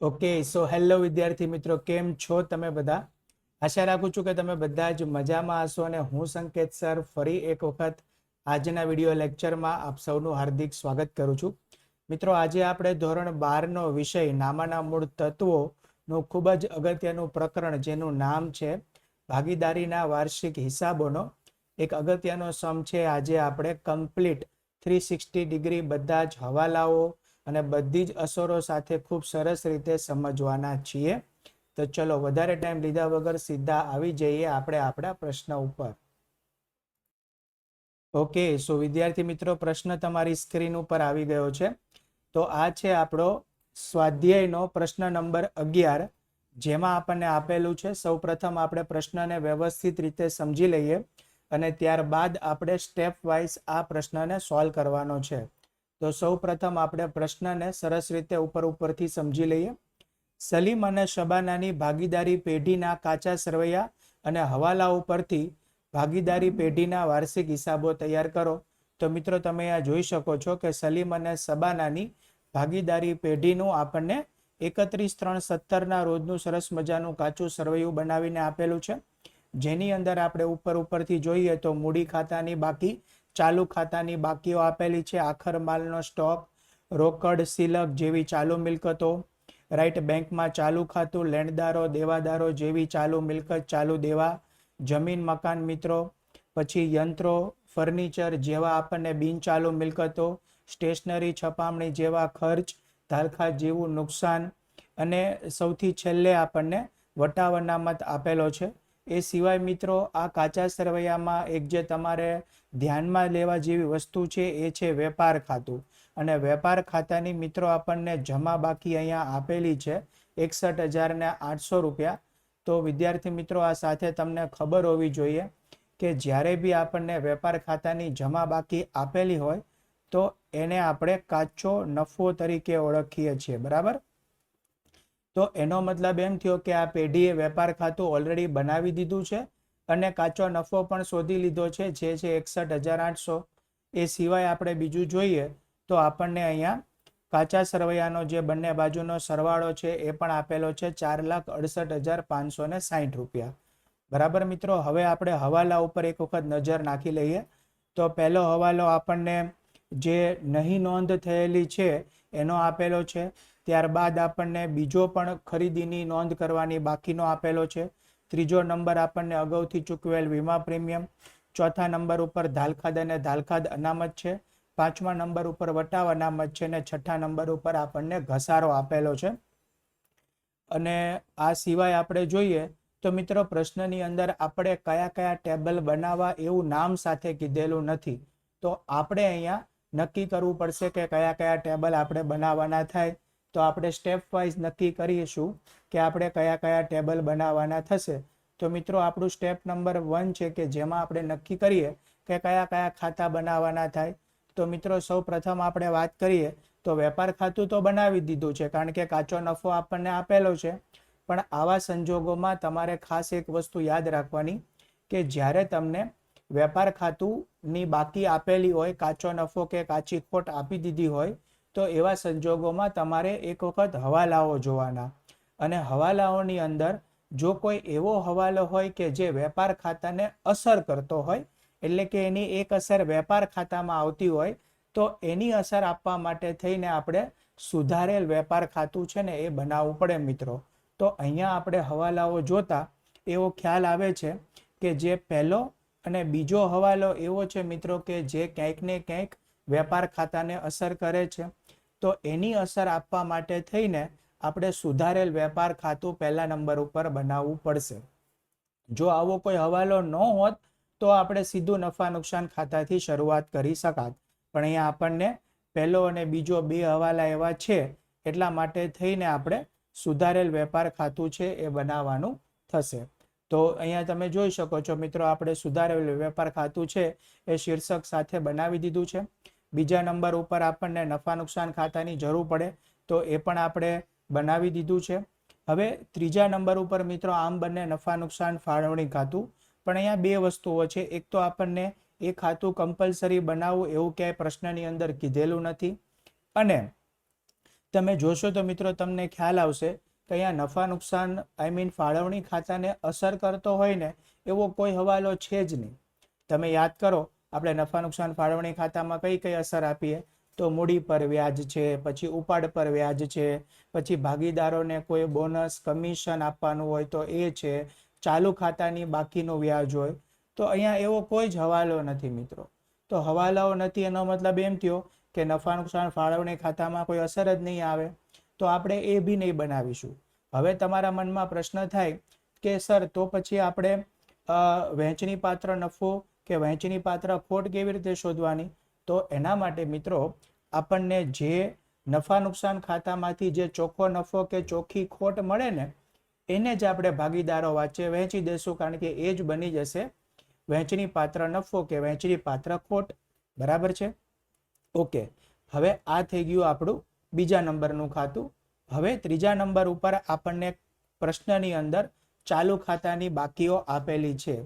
Okay so hello વિદ્યાર્થી મિત્રો, કેમ છો તમે બધા? આશા રાખું છું કે તમે બધા જ મજામાં હશો અને હું સંકેત સર ફરી એક વખત આજના વિડીયો લેક્ચરમાં આપ સૌનું હાર્દિક સ્વાગત કરું છું. મિત્રો, આજે આપણે ધોરણ 12 નો વિષય નામાના મૂળ તત્વોનું ખૂબ જ અગત્યનું પ્રકરણ જેનું નામ છે ભાગીદારીના વાર્ષિક હિસાબોનો એક અગત્યનો સમ છે. આજે આપણે કમ્પ્લીટ 360 ડિગ્રી બધા જ હવાલાઓ અને બધી જ અસરો સાથે ખૂબ સરસ રીતે સમજવાના છીએ. તો ચલો વધારે ટાઈમ લીધા વગર સીધા આવી જઈએ આપણે આપણા પ્રશ્ન ઉપર. ઓકે, સો વિદ્યાર્થી મિત્રો, પ્રશ્ન તમારી સ્ક્રીન ઉપર આવી ગયો છે. તો આ છે આપણો સ્વાધ્યાયનો પ્રશ્ન નંબર 11, જેમાં આપણને આપેલું છે. સૌપ્રથમ આપણે પ્રશ્નને વ્યવસ્થિત રીતે સમજી લઈએ અને ત્યારબાદ આપણે સ્ટેપ વાઇઝ આ પ્રશ્નને સોલ્વ કરવાનો છે. તો સૌ પ્રથમ આપણે પ્રશ્નને સરસ રીતે ઉપરથી સમજી લઈએ. સલીમ અને શબાનાની ભાગીદારી પેઢીના કાચા સરવૈયા અને હવાલાઓ પરથી ભાગીદારી પેઢીના વાર્ષિક હિસાબો તૈયાર કરો. તો મિત્રો, તમે આ જોઈ શકો છો કે સલીમ અને શબાનાની ભાગીદારી પેઢીનું આપણને 31/3/17 રોજનું સરસ મજાનું કાચું સરવૈયું બનાવીને આપેલું છે, જેની અંદર આપણે ઉપરથી જોઈએ તો મૂડી ખાતાની બાકી, ચાલુ ખાતાની બાકીઓ આપેલી છે, આખર માલનો સ્ટોક, રોકડ, સિલક જેવી ચાલુ મિલકતો, રાઈટ, બેંકમાં ચાલુ ખાતું, લેણદારો, દેવાદારો જેવી ચાલુ મિલકત, ચાલુ દેવા, જમીન મકાન મિત્રો, પછી યંત્રો, ફર્નિચર જેવા આપણને બિનચાલુ મિલકતો, સ્ટેશનરી, છપામણી જેવા ખર્ચ, ધારખાત જેવું નુકસાન, અને સૌથી છેલ્લે આપણને વટાવ અનામત આપેલો છે. એ સિવાય મિત્રો, આ કાચા સરવૈયામાં એક જે તમારે ધ્યાનમાં લેવા જેવી વસ્તુ છે એ છે વેપાર ખાતું. અને વેપાર ખાતાની મિત્રો આપણને જમા બાકી અહીંયા આપેલી છે 61,800 રૂપિયા. તો વિદ્યાર્થી મિત્રો, આ સાથે તમને ખબર હોવી જોઈએ કે જ્યારે બી આપણને વેપાર ખાતાની જમા બાકી આપેલી હોય તો એને આપણે કાચો નફો તરીકે ઓળખીએ છીએ, બરાબર? તો એનો મતલબ એમ થયો કે આ પેઢીએ વેપાર ખાતું ઓલરેડી બનાવી દીધું છે અને કાચો નફો પણ શોધી લીધો છે, જે છે 61,800. એ સિવાય આપણે બીજું જોઈએ તો આપણને અહીંયા કાચા સરવૈયાનો જે બંને બાજુનો સરવાળો છે એ પણ આપેલો છે 4,68,560 રૂપિયા, બરાબર મિત્રો? હવે આપણે હવાલા ઉપર એક વખત નજર નાખી લઈએ. તો પહેલો હવાલો આપણને જે નહીં નોંધ થયેલી છે એનો આપેલો છે. ત્યારબાદ આપણને બીજો પણ ખરીદીની નોંધ કરવાની બાકીનો આપેલો છે. ત્રીજો નંબર આપણને અગાઉથી ચૂકવેલ વીમા પ્રીમિયમ. ચોથા નંબર ઉપર ધાલખાદ અને ધાલખાદ અનામત છે. પાંચમા નંબર ઉપર વટાવ અનામત છે અને છઠ્ઠા નંબર ઉપર આપણને ઘસારો આપેલો છે. અને આ સિવાય આપણે જોઈએ તો મિત્રો, પ્રશ્નની અંદર આપણે કયા કયા ટેબલ બનાવવા એવું નામ સાથે કીધેલું નથી. તો આપણે અહીંયા નક્કી કરવું પડશે કે કયા કયા ટેબલ આપણે બનાવવાના થાય. તો આપણે સ્ટેપ વાઇઝ નક્કી કરીશું કે આપણે કયા કયા ટેબલ બનાવવાના થશે. તો મિત્રો, આપણું સ્ટેપ નંબર 1 છે કે જેમાં આપણે નક્કી કરીએ કે કયા કયા ખાતા બનાવવાના થાય. તો મિત્રો, સૌ પ્રથમ આપણે વાત કરીએ તો વેપાર ખાતું તો બનાવી દીધું છે, કારણ કે કાચો નફો આપણને આપેલો છે. પણ આવા સંજોગોમાં તમારે ખાસ એક વસ્તુ યાદ રાખવાની કે જ્યારે તમને વેપાર ખાતુંની બાકી આપેલી હોય, કાચો નફો કે કાચી ખોટ આપી દીધી હોય, તો એવા સંજોગોમાં તમારે એક વખત હવાલાઓ જોવાના. અને હવાલાઓની અંદર જો કોઈ એવો હવાલો હોય કે જે વેપાર ખાતાને અસર કરતો હોય, એટલે કે એની એક અસર વેપાર ખાતામાં આવતી હોય, તો એની અસર આપવા માટે થઈને આપણે સુધારેલ વેપાર ખાતું છે ને એ બનાવવું પડે મિત્રો. તો અહીંયા આપણે હવાલાઓ જોતા એવો ખ્યાલ આવે છે કે જે પહેલો અને બીજો હવાલો એવો છે મિત્રો કે જે ક્યાંક ને ક્યાંક વેપાર ખાતાને અસર કરે છે. તો એની અસર આપવા માટે થઈને આપણે સુધારેલ વેપાર ખાતું પહેલા નંબર ઉપર બનાવવું પડશે. જો આવો કોઈ હવાલો ન હોત તો આપણે સીધું નફા નુકસાન ખાતાથી શરૂઆત કરી શકાત. પણ અહીંયા આપણને પહેલો અને બીજો બે હવાલા એવા છે, એટલા માટે થઈને આપણે સુધારેલ વેપાર ખાતું છે એ બનાવવાનું થશે. તો અહીંયા તમે જોઈ શકો છો મિત્રો, આપણે સુધારેલ વેપાર ખાતું છે એ શીર્ષક સાથે બનાવી દીધું છે. બીજા નંબર ઉપર આપણને નફા નુકસાન ખાતાની જરૂર પડે, તો એ પણ આપણે બનાવી દીધું છે. હવે ત્રીજા નંબર ઉપર મિત્રો આમ બંને નફા નુકસાન ફાળવણી ખાતું. પણ અહીંયા બે વસ્તુઓ છે. એક તો આપણને એ ખાતું કમ્પલસરી બનાવવું એવું ક્યાંય પ્રશ્નની અંદર કીધેલું નથી. અને તમે જોશો તો મિત્રો તમને ખ્યાલ આવશે કે અહીંયા નફા નુકસાન ફાળવણી ખાતાને અસર કરતો હોય ને એવો કોઈ હવાલો છે જ નહીં. તમે યાદ કરો, આપણે નફા નુકસાન ફાળવણી ખાતામાં કઈ કઈ અસર આપીએ તો મૂડી પર વ્યાજ છે, પછી ઉપાડ પર વ્યાજ છે, પછી ભાગીદારોને કોઈ બોનસ કમિશન આપવાનું હોય તો એ છે, ચાલુ ખાતાની બાકીનું વ્યાજ હોય. તો અહીંયા એવો કોઈ જ હવાલો નથી મિત્રો. તો હવાલાઓ નથી એનો મતલબ એમ થયો કે નફા નુકસાન ફાળવણી ખાતામાં કોઈ અસર જ નહીં આવે. તો આપણે એ બી નહીં બનાવીશું. હવે તમારા મનમાં પ્રશ્ન થાય કે સર તો પછી આપણે વહેંચણી પાત્ર નફો કે વહેંચણી પાત્ર ખોટ કેવી રીતે શોધવાની? તો એના માટે મિત્રો આપણને જે નફા નુકસાન ખાતામાંથી જે ચોખ્ખો નફો કે ચોખ્ખી ખોટ મળે ને એને જ આપણે ભાગીદારો વચ્ચે વહેંચી દેશું, કારણ કે એ જ બની જશે વહેંચણી પાત્ર નફો કે વહેંચણી પાત્ર ખોટ. બરાબર છે? ઓકે, હવે આ થઈ ગયું આપણું બીજા નંબરનું ખાતું. હવે ત્રીજા નંબર ઉપર આપણને પ્રશ્નની અંદર ચાલુ ખાતાની બાકીઓ આપેલી છે.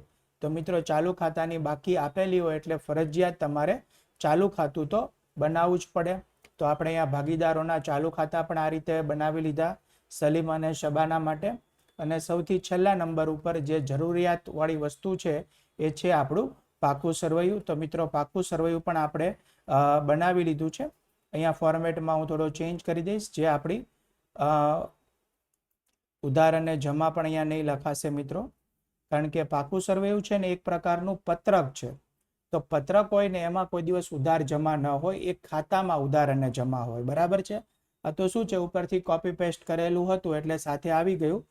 તો મિત્રો ચાલુ ખાતાની બાકી આપેલી હોય એટલે ફરજિયાત તમારે ચાલુ ખાતું તો બનાવવું જ પડે. તો આપણે અહીંયા ભાગીદારોના ચાલુ ખાતા પણ આ રીતે બનાવી લીધા સલીમ અને શબાના માટે. અને સૌથી છેલ્લા નંબર ઉપર જે જરૂરિયાત વાળી વસ્તુ છે એ છે આપણું પાકું સરવૈયું. તો મિત્રો પાકું સરવૈયું પણ આપણે બનાવી લીધું છે. અહીંયા ફોર્મેટમાં હું થોડો ચેન્જ કરી દઈશ, જે આપણી ઉધાર અને જમા પણ અહીંયા નહીં લખાશે મિત્રો, કારણ કે પાકું સરવૈયું છે ને એક પ્રકારનું પત્રક છે. તો પત્રક હોય ને એમાં કોઈ દિવસ ઉધાર જમા ન હોય, એક ખાતામાં ઉધાર અને જમા હોય. બરાબર છે? આ તો શું છે, ઉપરથી કોપી પેસ્ટ કરેલું હતું એટલે સાથે આવી ગયું,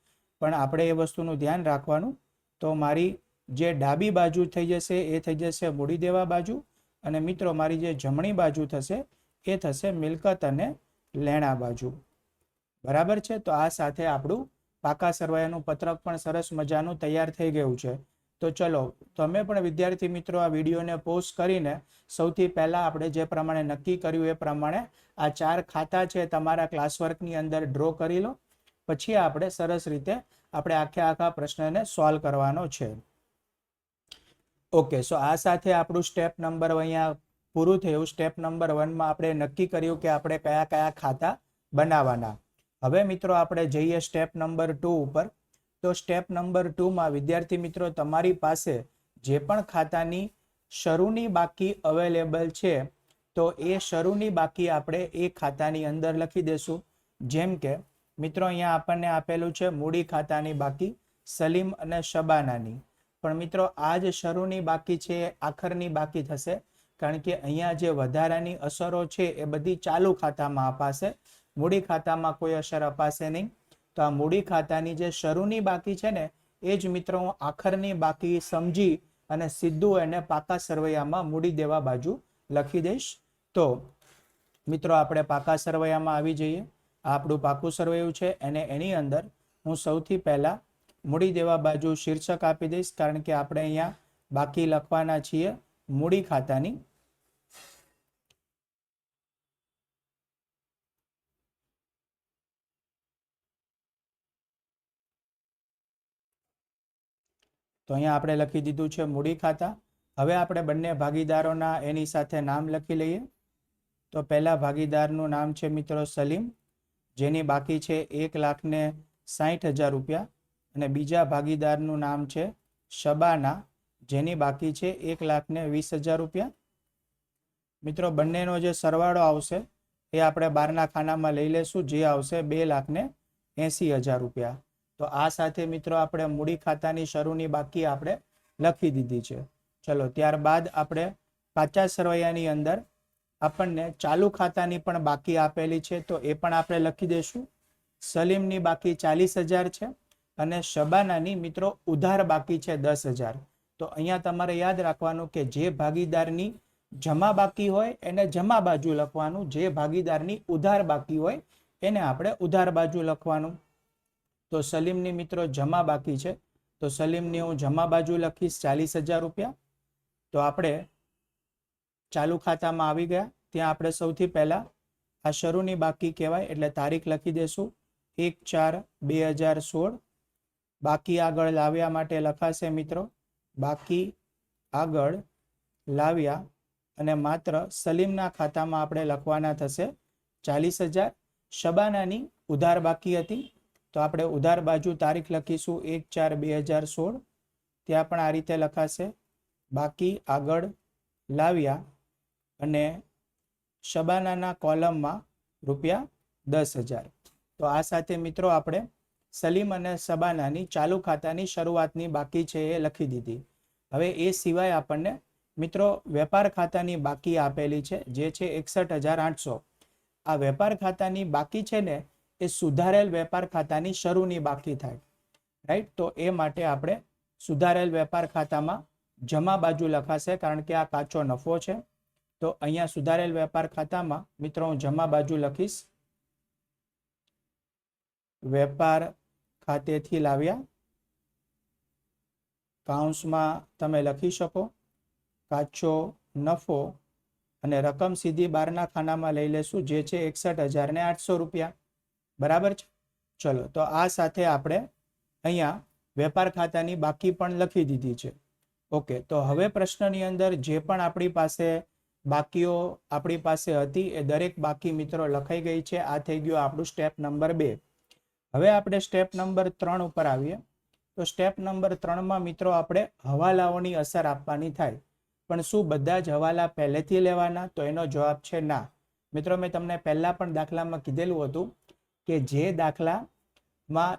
પણ આપણે એ વસ્તુનું ધ્યાન રાખવાનું. તો મારી જે ડાબી બાજુ થઈ જશે એ થઈ જશે મૂડી દેવા બાજુ, અને મિત્રો મારી જે જમણી બાજુ થશે એ થશે મિલકત અને લેણા બાજુ. બરાબર છે? તો આ સાથે આપણું પાકા સરવૈયાનું પત્રક પણ સરસ મજાનું તૈયાર થઈ ગયું છે. તો ચલો, તમે પણ વિદ્યાર્થી મિત્રો આ વિડીયોને પોઝ કરીને સૌથી પહેલા આપણે જે પ્રમાણે નક્કી કર્યું એ પ્રમાણે આ 4 ખાતા છે તમારા ક્લાસવર્કની અંદર ડ્રો કરી લો. પછી આપણે સરસ રીતે આપણે આખા પ્રશ્નને સોલ્વ કરવાનો છે. ઓકે, સો આ સાથે આપણું સ્ટેપ નંબર અહીંયા પૂરું થયું. સ્ટેપ નંબર 1માં આપણે નક્કી કર્યું કે આપણે કયા કયા ખાતા બનાવવાના. હવે મિત્રો આપણે જઈએ સ્ટેપ નંબર 2 ઉપર. તો સ્ટેપ નંબર 2માં વિદ્યાર્થી મિત્રો તમારી પાસે જે પણ ખાતાની શરૂની બાકી અવેલેબલ છે તો એ શરૂની બાકી આપણે એ ખાતાની અંદર લખી દેશું. જેમ કે મિત્રો અહીંયા આપણને આપેલું છે મૂડી ખાતાની બાકી સલીમ અને શબાનાની. પણ મિત્રો આ જ શરૂની બાકી છે આખરની બાકી થશે, કારણ કે અહીંયા જે વધારાની અસરો છે એ બધી ચાલુ ખાતામાં અપાશે, મૂડી ખાતામાં કોઈ અસર અપાશે નહીં. તો આ મૂડી ખાતાની જે શરૂની બાકી છે ને એ જ મિત્રો હું આખરની બાકી સમજી અને સીધું એને પાકા સરવૈયામાં મૂડી દેવા બાજુ લખી દઈશ. તો મિત્રો આપણે પાકા સરવૈયામાં આવી જઈએ. આ આપણું પાકું સરવૈયું છે, અને એની અંદર હું સૌથી પહેલા મૂડી દેવા બાજુ શીર્ષક આપી દઈશ, કારણ કે આપણે અહીંયા બાકી લખવાના છીએ મૂડી ખાતાની. તો અહીંયા આપણે લખી દીધું છે મૂડી ખાતા. હવે આપણે બંને ભાગીદારોના એની સાથે નામ લખી લઈએ. તો પહેલા ભાગીદારનું નામ છે મિત્રો સલીમ, જેની બાકી છે 1,60,000 રૂપિયા. અને બીજા ભાગીદારનું નામ છે શબાના, જેની બાકી છે 1,20,000 રૂપિયા. મિત્રો બંનેનો જે સરવાળો આવશે એ આપણે બહારના ખાનામાં લઈ લેશું, જે આવશે 2,80,000 રૂપિયા. તો આ સાથે મિત્રો આપણે મૂડી ખાતાની શરૂની બાકી આપણે લખી દીધી છે. ચલો, ત્યારબાદ આપણે કાચા સરવૈયાની અંદર આપણને ચાલુ ખાતાની પણ બાકી આપેલી છે, તો એ પણ આપણે લખી દઈશું. સલીમની બાકી 40,000 છે અને શબાનાની મિત્રો ઉધાર બાકી છે 10,000. તો અહીંયા તમારે યાદ રાખવાનું કે જે ભાગીદારની જમા બાકી હોય એને જમા બાજુ લખવાનું, જે ભાગીદારની ઉધાર બાકી હોય એને આપણે ઉધાર બાજુ લખવાનું. તો સલીમની મિત્રો જમા બાકી છે, તો સલીમની હું જમા બાજુ લખીશ 40,000 રૂપિયા. તો આપણે ચાલુ ખાતામાં આવી ગયા. ત્યાં આપણે સૌથી પહેલા આ શરૂની બાકી કહેવાય એટલે તારીખ લખી દેશું 1/4/2016. બાકી આગળ લાવ્યા માટે લખાશે મિત્રો બાકી આગળ લાવ્યા, અને માત્ર સલીમના ખાતામાં આપણે લખવાના થશે 40,000. શબાનાની ઉધાર બાકી હતી, તો આપણે ઉધાર બાજુ તારીખ લખીશું 1/4/2016. ત્યાં પણ આ રીતે લખાશે, બાકી આગળ લાવ્યા અને શબાનાના કોલમમાં ₹10,000. તો આ સાથે મિત્રો આપણે સલીમ અને શબાનાની ચાલુ ખાતાની શરૂઆતની બાકી છે એ લખી દીધી. હવે એ સિવાય આપણને મિત્રો વેપાર ખાતાની બાકી આપેલી છે, જે છે 61,800. આ વેપાર ખાતાની બાકી છે ને એ સુધારેલ વેપાર ખાતાની શરૂની બાકી થાય, રાઈટ. તો એ માટે આપણે સુધારેલ વેપાર ખાતામાં જમા બાજુ લખાશે, કારણ કે આ કાચો નફો છે. તો અહીંયા સુધારેલ વેપાર ખાતામાં મિત્રો હું જમા બાજુ લખીશ, વેપાર ખાતેથી લાવ્યા, કાઉન્સમાં તમે લખી શકો કાચો નફો, અને રકમ સીધી બહારના ખાનામાં લઈ લેશું, જે છે 61,800 રૂપિયા. બરાબર છે. ચલો, તો આ સાથે આપણે અહીંયા વેપાર ખાતાની બાકી પણ લખી દીધી છે. ઓકે, તો હવે પ્રશ્નની અંદર જે પણ આપણી પાસે બાકીઓ આપણી પાસે હતી એ દરેક બાકી મિત્રો લખાઈ ગઈ છે. આ થઈ ગયું આપણું સ્ટેપ નંબર 2. હવે આપણે સ્ટેપ નંબર 3 ઉપર આવીએ. તો સ્ટેપ નંબર 3માં મિત્રો આપણે હવાલાઓની અસર આપવાની થાય. પણ શું બધા જ હવાલા પહેલેથી લેવાના? તો એનો જવાબ છે ના. મિત્રો મેં તમને પહેલા પણ દાખલામાં કીધેલું હતું કે જે દાખલામાં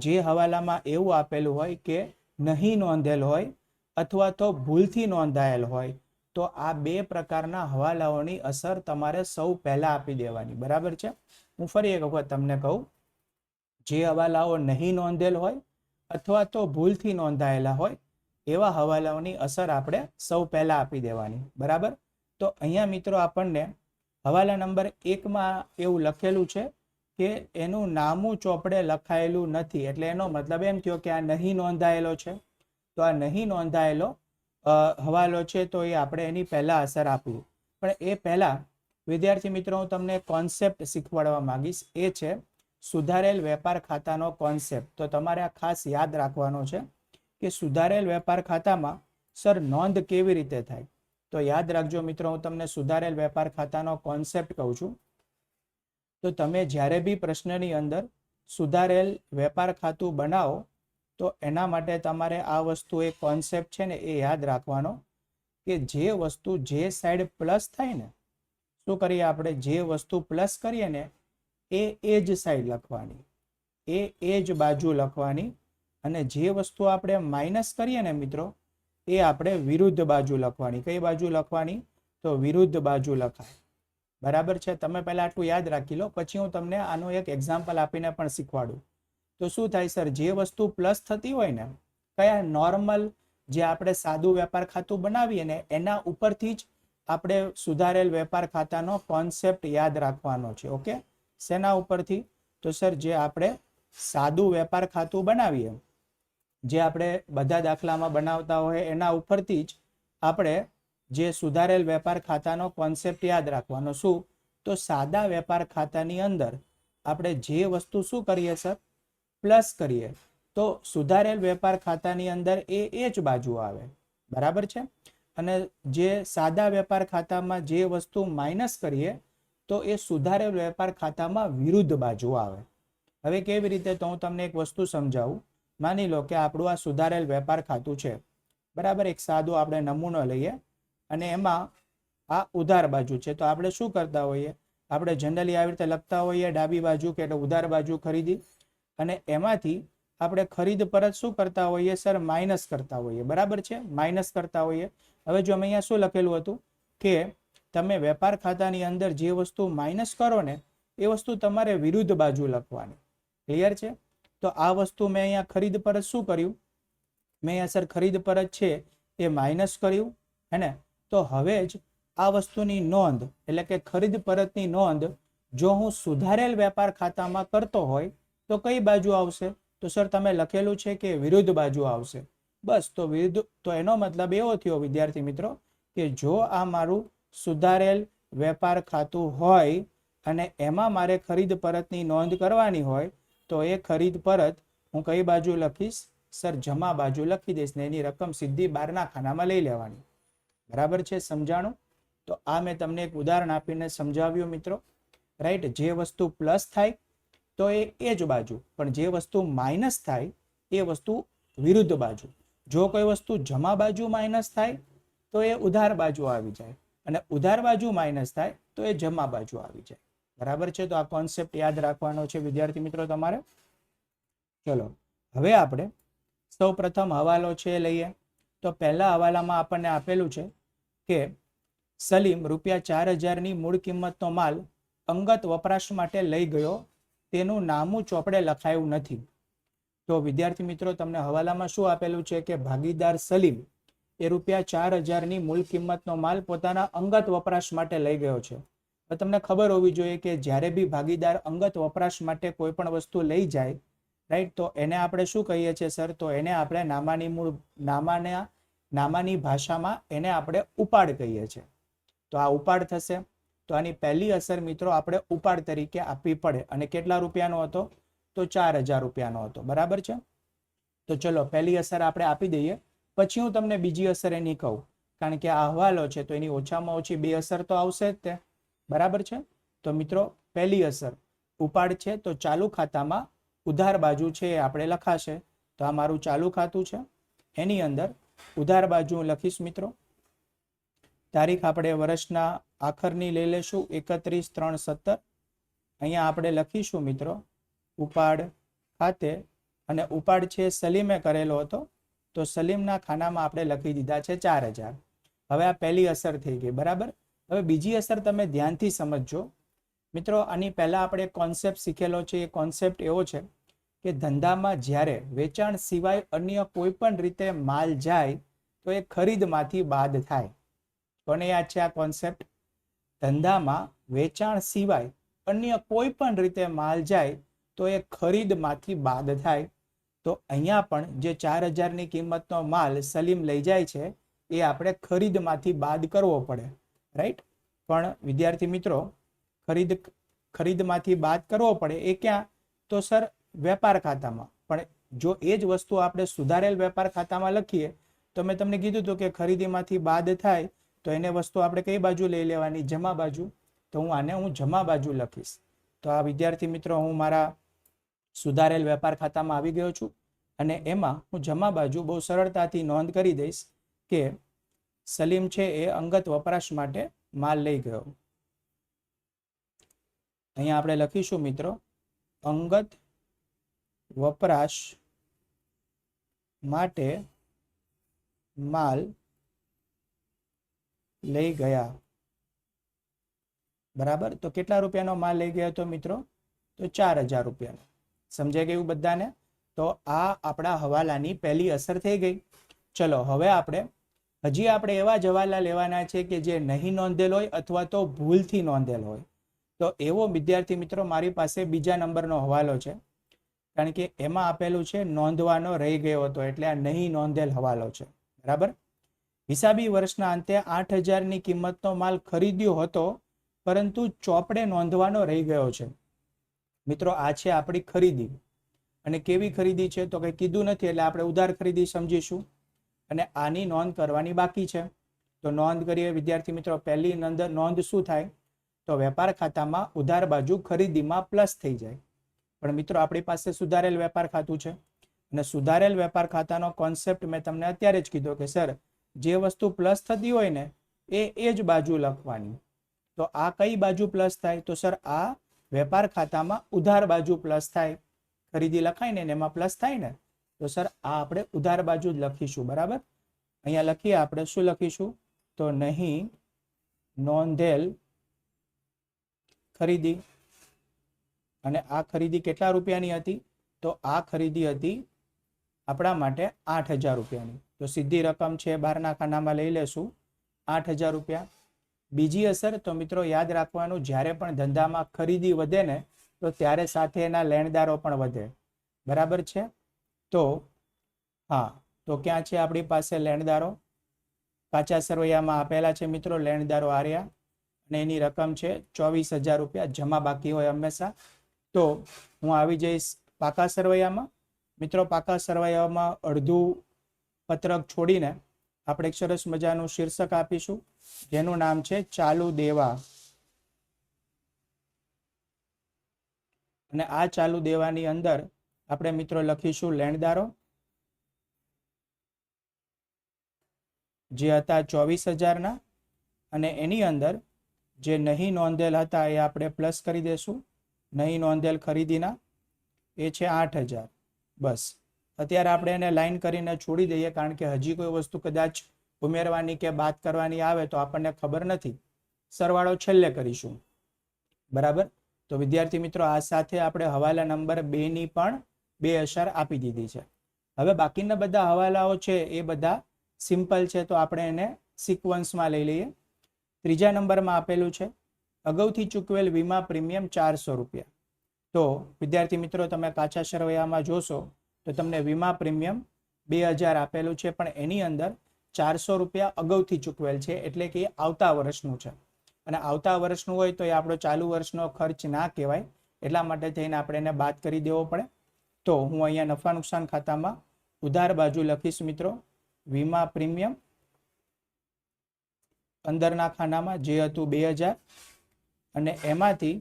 જે હવાલામાં એવું આપેલું હોય કે નહીં નોંધેલ હોય અથવા તો ભૂલથી નોંધાયેલ હોય, તો આ 2 પ્રકારના હવાલાઓની અસર તમારે સૌ પહેલા આપી દેવાની. બરાબર છે. હું ફરી એક વખત તમને કહું, જે હવાલાઓ નહીં નોંધેલ હોય અથવા તો ભૂલથી નોંધાયેલા હોય એવા હવાલાઓની અસર આપણે સૌ પહેલા આપી દેવાની. બરાબર. તો અહીંયા મિત્રો આપણને હવાલા નંબર 1માં એવું લખેલું છે કે એનું નામું ચોપડે લખાયેલું નથી, એટલે એનો મતલબ એમ થયો કે આ નહીં નોંધાયેલો છે. તો આ નહીં નોંધાયેલો હવાલો છે, તો એ આપણે એની પહેલા અસર આપી. પણ એ પહેલા વિદ્યાર્થી મિત્રો હું તમને કોન્સેપ્ટ શીખવાડવા માંગીશ, એ છે સુધારેલ વેપાર ખાતાનો કોન્સેપ્ટ. તો તમારે આ ખાસ યાદ રાખવાનો છે કે સુધારેલ વેપાર ખાતામાં સર નોંધ કેવી રીતે થાય. તો યાદ રાખજો મિત્રો, હું તમને સુધારેલ વેપાર ખાતાનો કોન્સેપ્ટ કહું છું. તો તમે જ્યારે બી પ્રશ્નની અંદર સુધારેલ વેપાર ખાતું બનાવો, તો એના માટે તમારે આ વસ્તુ એક કોન્સેપ્ટ છે ને એ યાદ રાખવાનો કે જે વસ્તુ જે સાઈડ પ્લસ થાય ને, શું કરીએ આપણે, જે વસ્તુ પ્લસ કરીએ ને એ જ સાઈડ લખવાની, એ જ બાજુ લખવાની, અને જે વસ્તુ આપણે માઇનસ કરીએ ને મિત્રો એ આપણે વિરુદ્ધ બાજુ લખવાની. કઈ બાજુ લખવાની? તો વિરુદ્ધ બાજુ લખાય. બરાબર છે. તમે પહેલા આટલું યાદ રાખી લો, પછી હું તમને આનું એક એક્ઝામ્પલ આપીને પણ શીખવાડું. તો શું થાય સર, જે વસ્તુ પ્લસ થતી હોય ને, કયા નોર્મલ જે આપણે સાદું વેપાર ખાતું બનાવીએ ને એના ઉપરથી જ આપણે સુધારેલ વેપાર ખાતાનો કોન્સેપ્ટ યાદ રાખવાનો છે. ઓકે, શેના ઉપરથી? તો સર જે આપણે સાદું વેપાર ખાતું બનાવીએ, જે આપણે બધા દાખલામાં બનાવતા હોય એના ઉપરથી જ આપણે જે સુધારેલ વેપાર ખાતાનો કોન્સેપ્ટ યાદ રાખવાનો. શું? તો સાદા વેપાર ખાતાની અંદર આપણે જે વસ્તુ શું કરીએ સર, પ્લસ કરીએ, તો સુધારેલ વેપાર ખાતાની અંદર એ જ બાજુ આવે. બરાબર છે. અને જે સાદા વેપાર ખાતામાં જે વસ્તુ માઇનસ કરીએ તો એ સુધારેલ વેપાર ખાતામાં વિરુદ્ધ બાજુ આવે. હવે કેવી રીતે? તો હું તમને એક વસ્તુ સમજાવું. માની લો કે આપણું આ સુધારેલ વેપાર ખાતું છે. બરાબર. એક સાદું આપણે નમૂનો લઈએ અને એમાં આ ઉધાર બાજુ છે. તો આપણે શું કરતા હોઈએ, આપણે જનરલી આવી રીતે લખતા હોઈએ ડાબી બાજુ કે ઉધાર બાજુ ખરીદી, અને એમાંથી આપણે ખરીદ પરત શું કરતા હોઈએ સર, માઇનસ કરતા હોઈએ. બરાબર છે, માઇનસ કરતા હોઈએ. હવે જો અમે અહીંયા શું લખેલું હતું કે તમે વેપાર ખાતાની અંદર જે વસ્તુ માઇનસ કરો ને એ વસ્તુ તમારે વિરુદ્ધ બાજુ લખવાની. ક્લિયર છે? તો આ વસ્તુ મેં અહીંયા ખરીદ પરત શું કર્યું, મેં અહીંયા સર ખરીદ પરત છે એ માઇનસ કર્યું, હે ને. તો હવે જ આ વસ્તુની નોંધ એટલે કે ખરીદ પરતની નોંધ જો હું સુધારેલ વેપાર ખાતામાં કરતો હોય તો કઈ બાજુ આવશે? તો સર તમે લખેલું છે કે વિરુદ્ધ બાજુ આવશે. બસ, તો વિરુદ્ધ, તો એનો મતલબ એવો થયો વિદ્યાર્થી મિત્રો કે જો આ મારું સુધારેલ વેપાર ખાતું હોય અને એમાં મારે ખરીદ પરતની નોંધ કરવાની હોય તો એ ખરીદ પરત હું કઈ બાજુ લખીશ સર, જમા બાજુ લખી દઈશ ને એની રકમ સીધી બહારના ખાનામાં લઈ લેવાની. બરાબર છે, સમજાણું? તો આ મેં તમને એક ઉદાહરણ આપીને સમજાવ્યું મિત્રો. રાઈટ. જે વસ્તુ પ્લસ થાય તો એ જ બાજુ, પણ જે વસ્તુ માઇનસ થાય એ વસ્તુ વિરુદ્ધ બાજુ. જો કોઈ વસ્તુ જમા બાજુ માઇનસ થાય તો એ ઉધાર બાજુ આવી જાય, અને ઉધાર બાજુ માઇનસ થાય તો એ જમા બાજુ આવી જાય. બરાબર છે. તો આ કોન્સેપ્ટ યાદ રાખવાનો છે વિદ્યાર્થી મિત્રો તમારે. ચલો હવે આપણે સૌ પ્રથમ હવાલો છે લઈએ. તો પહેલા હવાલામાં આપણને આપેલું છે કે સલીમ ₹4000ની મૂળ કિંમતનો માલ અંગત વપરાશ માટે લઈ ગયો, તેનું નામું ચોપડે લખાયું નથી. તો વિદ્યાર્થી મિત્રો તમને હવાલામાં શું આપેલું છે કે ભાગીદાર સલીમ એ ₹4000ની મૂળ કિંમતનો માલ પોતાના અંગત વપરાશ માટે લઈ ગયો છે. તો તમને ખબર હોવી જોઈએ કે જ્યારે બી ભાગીદાર અંગત વપરાશ માટે કોઈ પણ વસ્તુ લઈ જાય, રાઈટ, તો એને આપણે શું કહીએ છીએ સર? તો એને આપણે નામાની ભાષામાં એને આપણે ઉપાડ કહીએ છીએ. તો આ ઉપાડ થશે. તો આની પહેલી અસર મિત્રો આપણે ઉપાડ તરીકે આપવી પડે. અને કેટલા રૂપિયાનો હતો? તો 4000 રૂપિયાનો હતો. બરાબર છે. તો ચલો પહેલી અસર આપણે આપી દઈએ, પછી હું તમને બીજી અસર એની કહું, કારણ કે આ હવાલો છે તો એની ઓછામાં ઓછી 2 અસર તો આવશે જ તે. બરાબર છે. તો મિત્રો પહેલી અસર ઉપાડ છે, તો ચાલુ ખાતામાં ઉધાર બાજુ છે એ આપણે લખાશે. તો આ મારું ચાલુ ખાતું છે, એની અંદર ઉધાર બાજુ હું લખીશ મિત્રો. તારીખ આપણે વર્ષના આખરની લઈ લેશું, 31/3/17. અહીંયા આપણે લખીશું મિત્રો ઉપાડ ખાતે, અને ઉપાડ છે સલીમે કરેલો હતો, તો સલીમના ખાનામાં આપણે લખી દીધા છે 4000. હવે આ પહેલી અસર થઈ ગઈ. બરાબર. હવે બીજી અસર તમે ધ્યાનથી સમજજો મિત્રો. આની પહેલા આપણે કોન્સેપ્ટ શીખેલો છે. એ કોન્સેપ્ટ એવો છે કે ધંધામાં જ્યારે વેચાણ સિવાય અન્ય કોઈ પણ રીતે માલ જાય તો એ ખરીદમાંથી બાદ થાય. કોને યાદ છે આ કોન્સેપ્ટ? ધંધામાં વેચાણ સિવાય અન્ય કોઈ પણ રીતે માલ જાય તો એ ખરીદમાંથી બાદ થાય. તો અહીંયા પણ જે 4000ની કિંમતનો માલ સલીમ લઈ જાય છે એ આપણે ખરીદમાંથી બાદ કરવો પડે, રાઈટ. પણ વિદ્યાર્થી મિત્રો ખરીદમાંથી બાદ કરવો પડે એ ક્યાં? તો સર વેપાર ખાતામાં. પણ જો એ જ વસ્તુ આપણે સુધારેલ વેપાર ખાતામાં લખીએ તો મેં તમને કીધું હતું કે ખરીદીમાંથી બાદ થાય તો એને વસ્તુ આપણે કઈ બાજુ લઈ લેવાની? જમા બાજુ. તો હું જમા બાજુ લખીશ. તો આ વિદ્યાર્થી મિત્રો હું મારા સુધારેલ વેપાર ખાતામાં આવી ગયો છું, અને એમાં હું જમા બાજુ બહુ સરળતાથી નોંધ કરી દઈશ કે સલીમ છે એ અંગત વપરાશ માટે માલ લઈ ગયો. અહીંયા આપણે લખીશું મિત્રો અંગત વપરાશ માટે માલ લઈ ગયા. બરાબર. તો કેટલા રૂપિયાનો માલ લઈ ગયો હતો મિત્રો? તો 4000 રૂપિયાનો. સમજાઈ ગયું બધાને? તો આ આપણા હવાલાની પહેલી અસર થઈ ગઈ. ચલો હવે હજી આપણે એવા જ હવાલા લેવાના છે કે જે નહીં નોંધેલ હોય અથવા તો ભૂલથી નોંધેલ હોય. તો એવો વિદ્યાર્થી મિત્રો મારી પાસે બીજા નંબરનો હવાલો છે, કારણ કે એમાં આપેલું છે નોંધવાનો રહી ગયો હતો, એટલે આ નહીં નોંધેલ હવાલો છે. બરાબર. હિસાબી વર્ષના અંતે 8000ની કિંમતનો માલ ખરીદ્યો હતો, પરંતુ ચોપડે નોંધવાનો રહી ગયો છે. મિત્રો આ છે આપણી ખરીદી. અને કેવી ખરીદી છે તો કંઈ કીધું નથી, એટલે આપણે ઉધાર ખરીદી સમજીશું, અને આની નોંધ કરવાની બાકી છે. તો નોંધ કરીએ વિદ્યાર્થી મિત્રો. પહેલી નોંધ શું થાય? તો વેપાર ખાતામાં ઉધાર બાજુ ખરીદીમાં પ્લસ થઈ જાય. પણ મિત્રો આપણી પાસે સુધારેલ વેપાર ખાતું છે, અને સુધારેલ વેપાર ખાતાનો કોન્સેપ્ટ મેં તમને અત્યારે જ કીધો કે સર જે વસ્તુ પ્લસ થતી હોય ને એ જ બાજુ લખવાની. તો આ કઈ બાજુ પ્લસ થાય? તો સર આ વેપાર ખાતામાં ઉધાર બાજુ પ્લસ થાય. ખરીદી લખાય ને એમાં પ્લસ થાય ને, તો સર આ આપણે ઉધાર બાજુ જ લખીશું. બરાબર. અહીંયા લખીએ આપણે શું લખીશું? તો નહીં નોંધેલ ખરીદી. અને આ ખરીદી કેટલા રૂપિયાની હતી? તો આ ખરીદી હતી આપણા માટે 8000 રૂપિયાની. તો સીધી રકમ છે બહારના ખાનામાં લઈ લેશું 8000 રૂપિયા. બીજી અસર તો મિત્રો યાદ રાખવાનું, જ્યારે પણ ધંધામાં ખરીદી વધે ને તો ત્યારે સાથે એના લેણદારો પણ વધે. બરાબર છે. તો હા, તો ક્યાં છે આપણી પાસે લેણદારો? કાચા સરવૈયામાં આપેલા છે મિત્રો લેણદારો આર્યા, અને એની રકમ છે 24000 રૂપિયા. જમા બાકી હોય હંમેશા. તો હું આવી જઈશ પાકા સરવૈયામાં. મિત્રો પાકા સરવૈયામાં અડધું પત્રક છોડીને આપણે એક સરસ મજાનું શીર્ષક આપીશું જેનું નામ છે ચાલુ દેવા. અને આ ચાલુ દેવાની અંદર આપણે મિત્રો લખીશું લેણદારો જે હતા 24,000ના, અને એની અંદર જે નહીં નોંધેલ હતા એ આપણે પ્લસ કરી દેશું. નહીં નોંધેલ ખરીદીના એ છે 8,000. બસ અત્યારે આપણે એને લાઈન કરીને છોડી દઈએ, કારણ કે હજી કોઈ વસ્તુ કદાચ ઉમેરવાની કે બાદ કરવાની આવે તો આપણને ખબર નથી. સરવાળો છેલ્લે કરીશું. બરાબર. તો વિદ્યાર્થી મિત્રો, આ સાથે આપણે હવાલા નંબર 2 ની પણ 2 અસર આપી દીધી છે. હવે બાકીના બધા હવાલાઓ છે એ બધા સિમ્પલ છે, તો આપણે એને સિક્વન્સમાં લઈ લઈએ. ત્રીજા નંબરમાં આપેલું છે અગાઉથી ચૂકવેલ વીમા પ્રીમિયમ 400 રૂપિયા. તો વિદ્યાર્થી મિત્રો, તમે કાચા સરવૈયામાં જોશો તો તમને વીમા પ્રીમિયમ 2000 આપેલું છે, પણ એની અંદર 400 રૂપિયા અગાઉથી ચૂકવેલ છે, એટલે કે આવતા વર્ષનું છે. અને આવતા વર્ષનું હોય તો એ આપણો ચાલુ વર્ષનો ખર્ચ ના કહેવાય, એટલા માટે થઈને આપણે એને બાદ કરી દેવો પડે. તો હું અહીંયા નફા નુકસાન ખાતામાં ઉધાર બાજુ લખીશ મિત્રો વીમા પ્રીમિયમ, અંદરના ખાનામાં જે હતું 2000, અને એમાંથી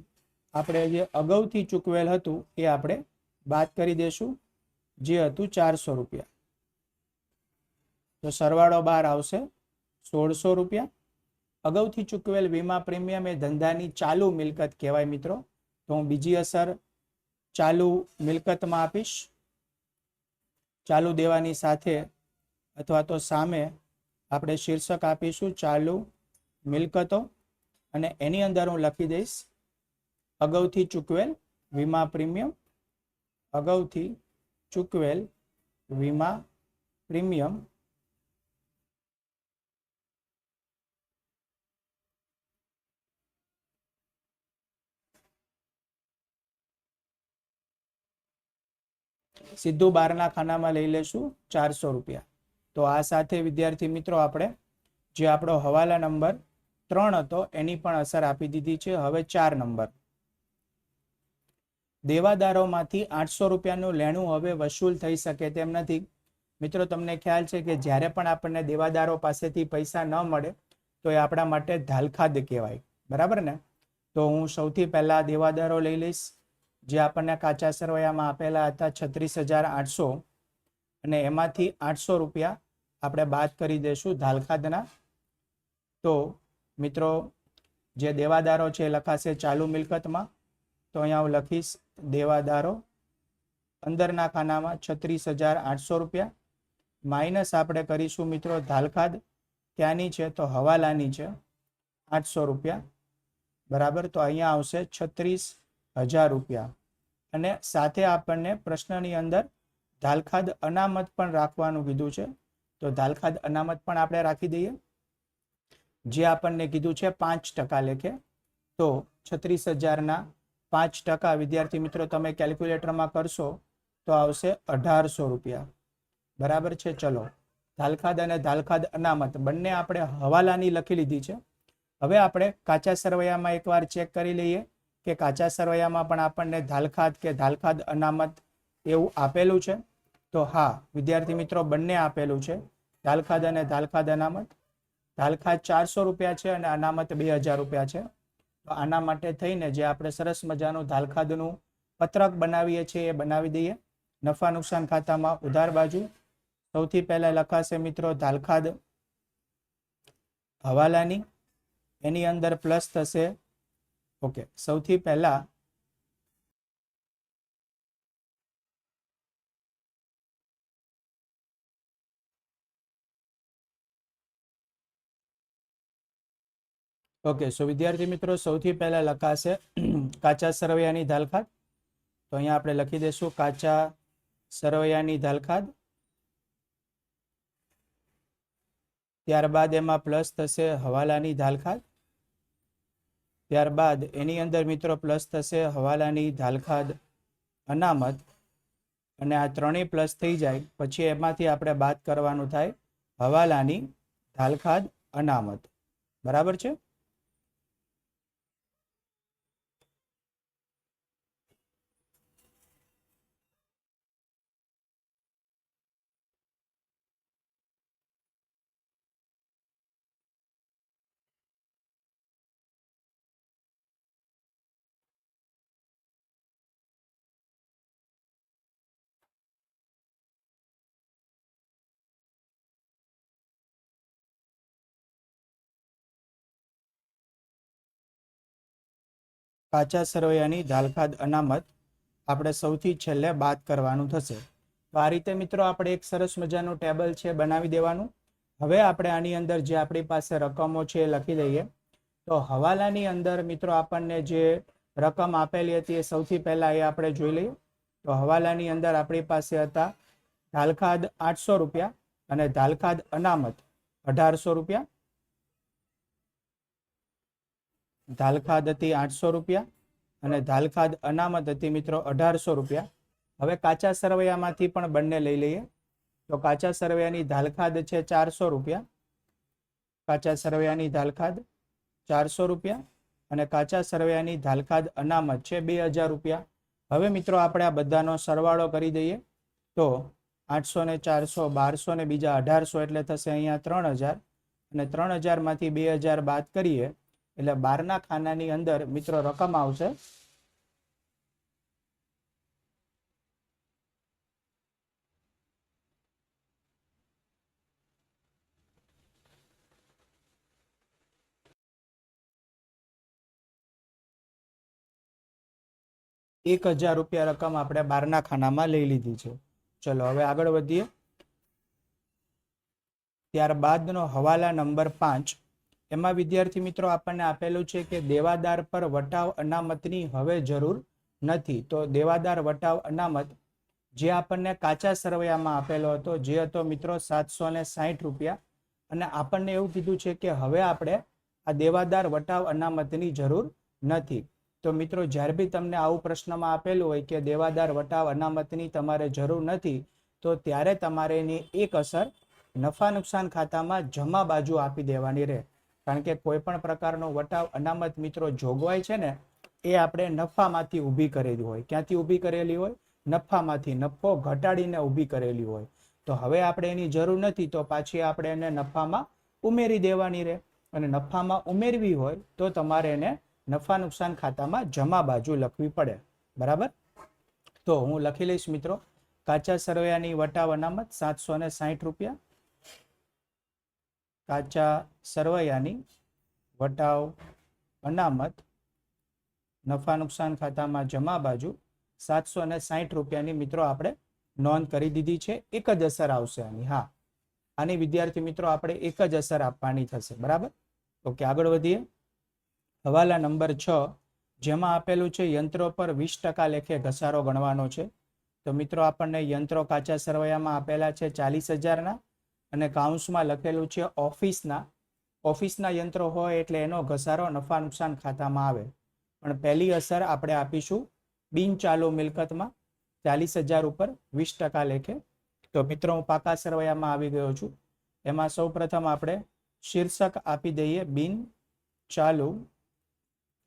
આપણે જે અગાઉથી ચૂકવેલ હતું એ આપણે બાદ કરી દેશું, જે હતું 400 રૂપિયા. તો સરવાળો બહાર આવશે 1600 રૂપિયા. અગાઉથી ચૂકવેલ વીમા પ્રીમિયમ એ ધંધાની ચાલુ મિલકત કહેવાય મિત્રો. તો હું બીજી અસર ચાલુ મિલકતમાં આપીશ. ચાલુ દેવાની સાથે અથવા તો સામે આપણે શીર્ષક આપીશું ચાલુ મિલકતો, અને એની અંદર હું લખી દઈશ અગાઉથી ચૂકવેલ વીમા પ્રીમિયમ. અગાઉથી ચૂકવેલ વીમા પ્રીમિયમ સીધું બહારના ખાનામાં લઈ લેશું 400 રૂપિયા. તો આ સાથે વિદ્યાર્થી મિત્રો આપણે જે આપણો હવાલા નંબર 3 હતો એની પણ અસર આપી દીધી છે. હવે 4 નંબર, દેવાદારોમાંથી 800 રૂપિયાનું લેણું હવે વસૂલ થઈ શકે તેમ નથી. મિત્રો, તમને ખ્યાલ છે કે જ્યારે પણ આપણને દેવાદારો પાસેથી પૈસા ન મળે તો એ આપણા માટે ધાલખાદ કહેવાય. બરાબર ને? તો હું સૌથી પહેલા દેવાદારો લઈ લઈશ, જે આપણને કાચા સરવૈયામાં આપેલા હતા 36,800, અને એમાંથી 800 રૂપિયા આપણે બાદ કરી દઈશું ધાલખાદના. તો મિત્રો, જે દેવાદારો છે એ લખાશે ચાલુ મિલકતમાં. તો અહીંયા હું લખીશ દેવાદારો, અંદરના ખાનામાં 36,800 રૂપિયા, માઇનસ આપણે કરીશું મિત્રો ધાલખાદ. ક્યાંની છે? તો હવાલાની છે, 800 રૂપિયા. બરાબર. તો અહીંયા આવશે 36,000 રૂપિયા. અને સાથે આપણને પ્રશ્નની અંદર ધાલખાદ અનામત પણ રાખવાનું કીધું છે. તો ધાલખાદ અનામત પણ આપણે રાખી દઈએ, જે આપણને કીધું છે 5% લેખે. તો 36,000ના 5% વિદ્યાર્થી મિત્રો તમે કેલ્ક્યુલેટરમાં કરશો તો આવશે 1,800 રૂપિયા. બરાબર છે. ચલો, ધાલખાદ અને ધાલખાદ અનામત બંને આપણે હવાલાની લખી લીધી છે. હવે આપણે કાચા સરવૈયામાં એકવાર ચેક કરી લઈએ કે કાચા સરવૈયામાં પણ આપણને ધાલખાદ કે ધાલખાદ અનામત એવું આપેલું છે. તો હા વિદ્યાર્થી મિત્રો, બંને આપેલું છે, ધાલખાદ અને ધાલખાદ અનામત. ધાલખાદ 400 રૂપિયા છે અને અનામત 2,000 રૂપિયા છે. તો આના માટે થઈને જે આપણે સરસ મજાનું ધાલખાદનું પત્રક બનાવીએ છીએ એ બનાવી દઈએ. નફા નુકસાન ખાતામાં ઉધાર બાજુ સૌથી પહેલા લખાશે મિત્રો ધાલખાદ હવાલાની, એની અંદર પ્લસ થશે. ઓકે, સૌથી પહેલા ઓકે, સો વિદ્યાર્થી મિત્રો, સૌથી પહેલા લખાશે કાચા સરવૈયાની ધાલખાદ. તો અહીંયા આપણે લખી દઈશું કાચા સરવૈયાની ધાલખાદ. ત્યારબાદ એમાં પ્લસ થશે હવાલાની ધાલખાદ. ત્યારબાદ એની અંદર મિત્રો પ્લસ થશે હવાલાની ધાલખાદ અનામત. અને આ ત્રણેય પ્લસ થઈ જાય પછી એમાંથી આપણે બાદ કરવાનું થાય હવાલાની ધાલખાદ અનામત. બરાબર છે. કાચા સરવૈયાની દાલખાદ અનામત આપણે સૌથી છેલ્લે બાદ કરવાનું થશે. તો આ રીતે મિત્રો આપણે એક સરસ મજાનું ટેબલ છે બનાવી દેવાનું. હવે આપણે આની અંદર જે આપણી પાસે રકમો છે એ લખી દઈએ. તો હવાલાની અંદર મિત્રો આપણને જે રકમ આપેલી હતી એ સૌથી પહેલા એ આપણે જોઈ લઈએ. તો હવાલાની અંદર આપણી પાસે હતા દાલખાદ 800 રૂપિયા અને દાલખાદ અનામત 1800 રૂપિયા. દાલખાદ હતી 800 રૂપિયા અને દાલખાદ અનામત હતી મિત્રો 1800 રૂપિયા. હવે કાચા સરવૈયામાંથી પણ બંને લઈ લઈએ. તો કાચા સરવૈયાની દાલખાદ છે 400 રૂપિયા. કાચા સરવૈયાની દાલખાદ 400 રૂપિયા અને કાચા સરવૈયાની દાલખાદ અનામત છે 2000 રૂપિયા. હવે મિત્રો આપણે આ બધાનો સરવાળો કરી દઈએ. તો 800 ને 400 1200 ને બીજા 1800 એટલે થશે અહીંયા 3000 અને 3000 માંથી 2000 બાદ કરીએ એટલે 12ના ખાનાની અંદર મિત્રો રકમ આવશે 1000 રૂપિયા રકમ આપણે 12ના ખાનામાં લઈ લીધી છે. ચલો હવે આગળ વધીએ. ત્યારબાદનો હવાલા નંબર 5. એમાં વિદ્યાર્થી મિત્રો આપણને આપેલું છે કે દેવાદાર પર વટાવ અનામતની હવે જરૂર નથી. તો દેવાદાર વટાવ અનામત જે આપણને કાચા સરવૈયામાં આપેલો હતો જે હતો મિત્રો 760 રૂપિયા અને આપણને એવું કીધું છે કે હવે આપણે આ દેવાદાર વટાવ અનામતની જરૂર નથી. તો મિત્રો જ્યારે બી તમને આવું પ્રશ્નમાં આપેલું હોય કે દેવાદાર વટાવ અનામતની તમારે જરૂર નથી તો ત્યારે તમારે એની એક અસર નફા નુકસાન ખાતામાં જમા બાજુ આપી દેવાની રહે. કારણ કે કોઈ પણ પ્રકારનો વટાવ અનામત મિત્રો જોગવાઈ છે ને એ આપણે નફામાંથી ઊભી કરેલી હોય. ક્યાંથી ઊભી કરેલી હોય? નફામાંથી. નફો ઘટાડીને ઊભી કરેલી હોય. તો હવે આપણે એની જરૂર નથી તો પાછી આપણે એને નફામાં ઉમેરી દેવાની રહે અને નફામાં ઉમેરવી હોય તો તમારે એને નફા નુકસાન ખાતામાં જમા બાજુ લખવી પડે. બરાબર? તો હું લખી લઈશ મિત્રો. કાચા સરવૈયાની વટાવ અનામત 760 રૂપિયા. કાચા સરવૈયાની વટાવ અનામત નફા નુકસાન ખાતામાં જમા બાજુ 760 રૂપિયાની મિત્રો આપણે નોંધ કરી દીધી છે. એક જ અસર આવશે આની. હા, આની વિદ્યાર્થી મિત્રો આપણે એક જ અસર આપવાની થશે. બરાબર? ઓકે, આગળ વધીએ. હવાલા નંબર 6 જેમાં આપેલું છે યંત્રો પર 20% લેખે ઘસારો ગણવાનો છે. તો મિત્રો આપણને યંત્રો કાચા સરવૈયામાં આપેલા છે 40,000ના અને કાઉન્સમાં લખેલું છે ઓફિસના યંત્રો હોય એટલે એનો ઘસારો નફા નુકસાન ખાતામાં આવે. પણ પહેલી અસર આપણે આપીશું બિનચાલુ મિલકતમાં 40,000 ઉપર 20% લેખે. તો મિત્રો હું પાકા સરવૈયામાં આવી ગયો છું. એમાં સૌ પ્રથમ આપણે શીર્ષક આપી દઈએ બિનચાલુ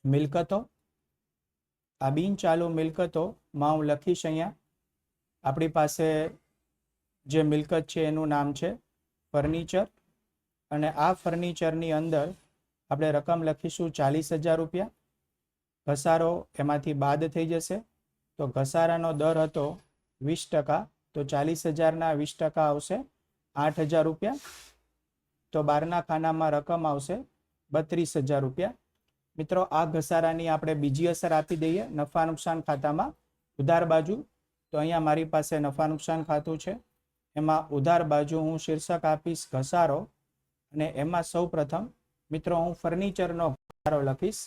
મિલકતો. આ બિનચાલુ મિલકતોમાં હું લખીશ અહીંયા આપણી પાસે જે મિલકત છે એનું નામ છે ફર્નિચર અને આ ફર્નિચરની અંદર આપણે રકમ લખીશું 40,000 રૂપિયા. ઘસારો એમાંથી બાદ થઈ જશે તો ઘસારાનો દર હતો 20%. તો 40,000ના 20% આવશે 8,000 રૂપિયા. તો 12ના ખાનામાં રકમ આવશે 32,000 રૂપિયા. મિત્રો આ ઘસારાની આપણે બીજી અસર આપી દઈએ નફા નુકસાન ખાતામાં ઉધાર બાજુ. તો અહીંયા મારી પાસે નફા નુકસાન ખાતું છે એમાં ઉધાર બાજુ હું શીર્ષક આપીશ ઘસારો અને એમાં સૌ પ્રથમ મિત્રો હું ફર્નિચરનો ઘસારો લખીશ.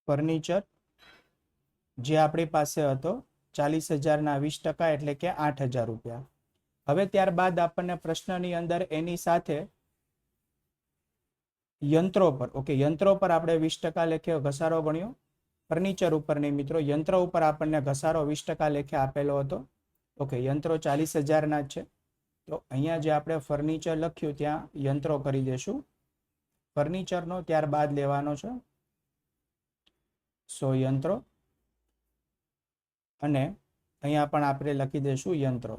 ફર્નિચર જે આપણી પાસે હતો 40,000ના 20% એટલે કે 8,000 રૂપિયા. હવે ત્યારબાદ આપણને પ્રશ્નની અંદર એની સાથે યંત્રો પર યંત્રો પર આપણે 20% લેખે ઘસારો ગણ્યો. ફર્નિચર ઉપર નહીં મિત્રો, યંત્ર ઉપર આપણને ઘસારો 20% લેખે આપેલો હતો. યંત્રો 40,000ના જ છે. તો અહીંયા જે આપણે ફર્નિચર લખ્યું ત્યાં યંત્રો કરી દેશું. ફર્નિચરનો ત્યારબાદ લેવાનો છે 100 યંત્રો અને અહીંયા પણ આપણે લખી દઈશું યંત્રો.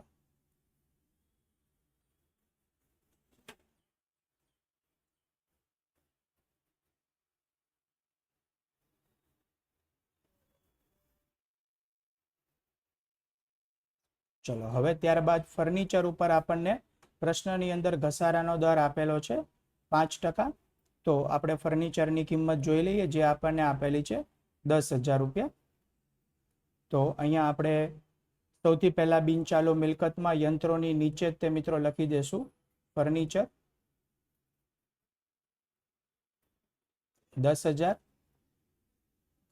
ચલો હવે ત્યારબાદ ફર્નિચર ઉપર આપણને પ્રશ્નની અંદર ઘસારાનો દર આપેલો છે 5%. તો આપણે ફર્નિચરની કિંમત જોઈ લઈએ જે આપણને આપેલી છે 10,000 રૂપિયા. તો અહીંયા આપણે સૌથી પહેલા બિનચાલુ મિલકતમાં યંત્રોની નીચે તે મિત્રો લખી દેશું ફર્નિચર 10,000.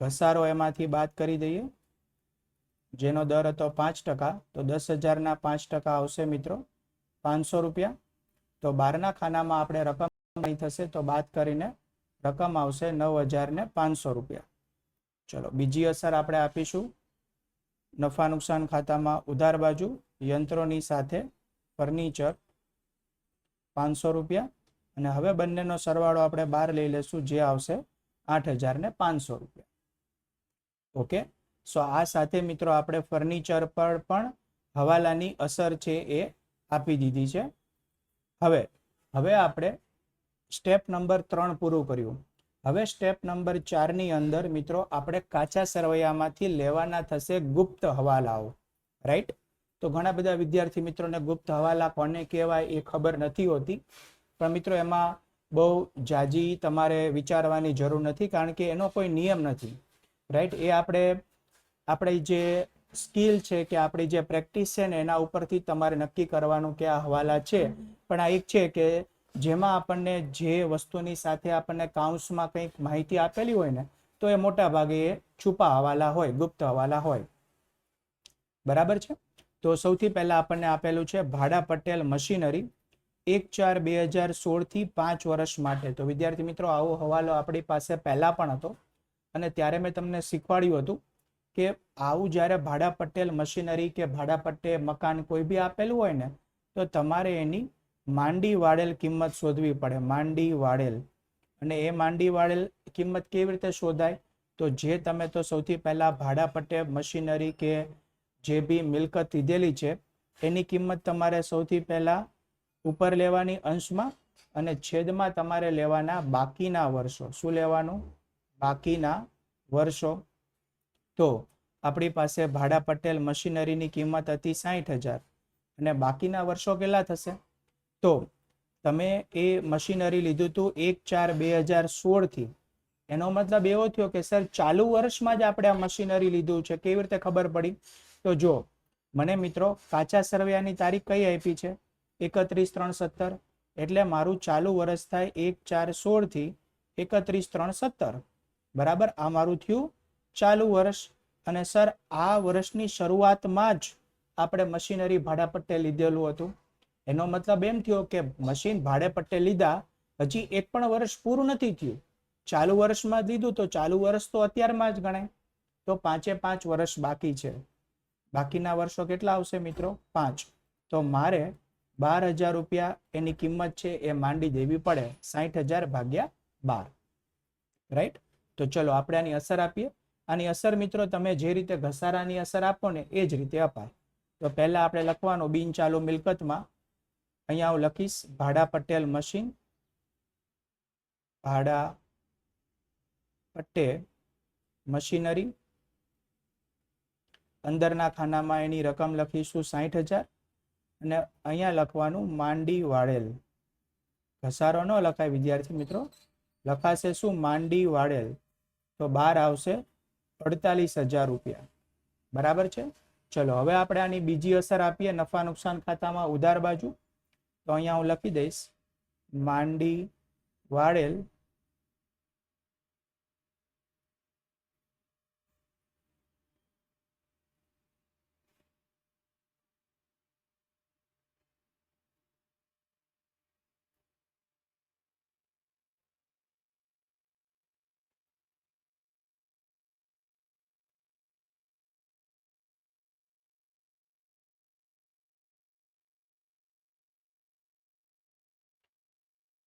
ઘસારો એમાંથી બાદ કરી દઈએ જેનો દર હતો 5%. તો 10,000 ના 5% આવશે મિત્રો 500 રૂપિયા. તો 12ના ખાનામાં આપણે રકમ થશે તો બાદ કરીને રકમ આવશે 9,500 રૂપિયા. ચલો બીજી અસર આપણે આપીશું નફા નુકસાન ખાતામાં ઉધાર બાજુ યંત્રોની સાથે ફર્નિચર 500 રૂપિયા. અને હવે બંનેનો સરવાળો આપણે બહાર લઈ લેશું જે આવશે 8,500 રૂપિયા. ઓકે, સો આ સાથે મિત્રો આપણે ફર્નિચર પર પણ હવાલાની અસર છે એ આપી દીધી છે. હવે આપણે સ્ટેપ નંબર 3 પૂરું કર્યું. હવે સ્ટેપ નંબર 4 ની અંદર મિત્રો આપણે કાચા સરવૈયામાંથી લેવાના થશે ગુપ્ત હવાલાઓ. રાઈટ, તો ઘણા બધા વિદ્યાર્થી મિત્રોને ગુપ્ત હવાલા કોને કહેવાય એ ખબર નથી હોતી, પણ મિત્રો એમાં બહુ જાજી તમારે વિચારવાની જરૂર નથી કારણ કે એનો કોઈ નિયમ નથી. રાઈટ, એ આપણી જે સ્કિલ છે કે આપણી જે પ્રેક્ટિસ છે ને એના ઉપરથી તમારે નક્કી કરવાનું કે આ હવાલા છે. પણ આ એક છે કે જેમાં આપણને જે વસ્તુની સાથે આપણને કાઉન્સમાં કંઈક માહિતી આપેલી હોય ને તો એ મોટા ભાગે એ છુપા હવાલા હોય, ગુપ્ત હવાલા હોય. બરાબર છે. તો સૌથી પહેલા આપણને આપેલું છે ભાડા પટેલ મશીનરી 1/4/2016 થી 5 વર્ષ માટે. તો વિદ્યાર્થી મિત્રો આવો હવાલો આપણી પાસે પહેલા પણ હતો અને ત્યારે મેં તમને શીખવાડ્યું હતું કે આવું જ્યારે ભાડા પટેલ મશીનરી કે ભાડા પટ્ટે મકાન કોઈ બી આપેલું હોય ને તો તમારે એની માંડી વાળેલ કિંમત શોધવી પડે. માંડી વાળેલ, અને એ માંડી વાળેલ કિંમત કેવી રીતે શોધાય? તો જે તમે તો સૌથી પહેલા ભાડા પટ્ટે મશીનરી કે જે બી મિલકત લીધેલી છે એની કિંમત તમારે સૌથી પહેલા ઉપર લેવાની અંશમાં અને છેદમાં તમારે લેવાના બાકીના વર્ષો. શું લેવાનું? બાકીના વર્ષો. તો આપણી પાસે ભાડા પટેલ મશીનરીની કિંમત હતી 60,000 અને બાકીના વર્ષો કેટલા થશે? તો તમે એ મશીનરી લીધું હતું 1/4/2016 થી. એનો મતલબ એવો થયો કે સર ચાલુ વર્ષમાં જ આપણે આ મશીનરી લીધું છે. કેવી રીતે ખબર પડી? તો જો મને મિત્રો કાચા સરવૈયાની તારીખ કઈ આપી છે? 31/3/17. એટલે મારું ચાલુ વર્ષ થાય 1/4/16 થી 31/3/17. બરાબર, આ મારું થયું ચાલુ વર્ષ. અને સર આ વર્ષની શરૂઆતમાં જ આપણે મશીનરી ભાડા પટ્ટે લીધેલું હતું. એનો મતલબ એમ થયો કે મશીન ભાડે પટ્ટે લીધા હજી એક પણ વર્ષ પૂરું નથી થયું. ચાલુ વર્ષમાં લીધું તો ચાલુ વર્ષ તો અત્યારમાં જ ગણાય. તો 5 વર્ષ બાકી છે. બાકીના વર્ષો કેટલા આવશે મિત્રો? 5. તો મારે 12,000 રૂપિયા એની કિંમત છે એ માંડી દેવી પડે. 60,000 ભાગ્યા 12. રાઈટ, તો ચલો આપણે આની અસર આપીએ. આની અસર મિત્રો તમે જે રીતે ઘસારાની અસર આપો ને એ જ રીતે અપાય. તો પહેલા આપણે લખવાનું બિનચાલુ મિલકતમાં, અહીંયા હું લખીશ ભાડા પટેલ મશીન, ભાડા પટ્ટે મશીનરી. અંદરના ખાનામાં એની રકમ લખીશું 60,000 અને અહીંયા લખવાનું માંડી વાળેલ. ઘસારો ન લખાય વિદ્યાર્થી મિત્રો, લખાશે શું? માંડી વાળેલ. તો બહાર આવશે 48,000 રૂપિયા. બરાબર છે. ચલો હવે આપણે આની બીજી અસર આપીએ નફા નુકસાન ખાતામાં ઉધાર બાજુ. તો અહીંયા હું લખી દઈશ માંડી વાળેલ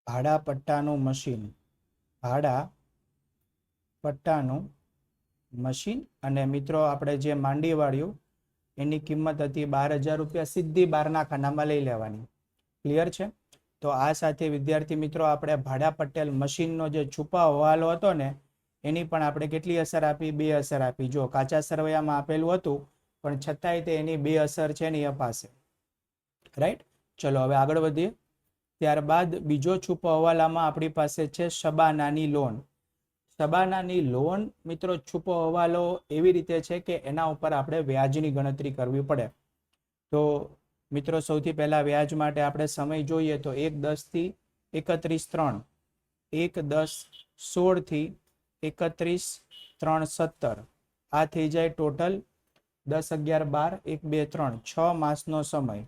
ભાડા પટ્ટાનું મશીન, ભાડા પટ્ટાનું મશીન. અને મિત્રો આપણે જે માંડી વાળ્યું એની કિંમત હતી 12,000 રૂપિયા. સીધી 12ના ખાનામાં લઈ લેવાની. ક્લિયર છે? તો આ સાથે વિદ્યાર્થી મિત્રો આપણે ભાડા પટેલ મશીનનો જે છુપા હવાલો હતો ને એની પણ આપણે કેટલી અસર આપી? 2 અસર આપી. જો કાચા સરવૈયામાં આપેલું હતું પણ છતાંય તે એની બે અસર છે ને એ અપાશે. રાઈટ. ચલો હવે આગળ વધીએ. ત્યારબાદ બીજો છુપો હવાલામાં આપણી પાસે છે શબાનાની લોન. શબાનાની લોન મિત્રો છુપો હવાલો એવી રીતે છે કે એના ઉપર આપણે વ્યાજની ગણતરી કરવી પડે. તો મિત્રો સૌથી પહેલા વ્યાજ માટે આપણે સમય જોઈએ તો 1/10 થી 31/3, 1/10/16 થી 31/3/17, આ થઈ જાય ટોટલ 10, 11, 12, 1, 2, 3, 6 માસનો સમય.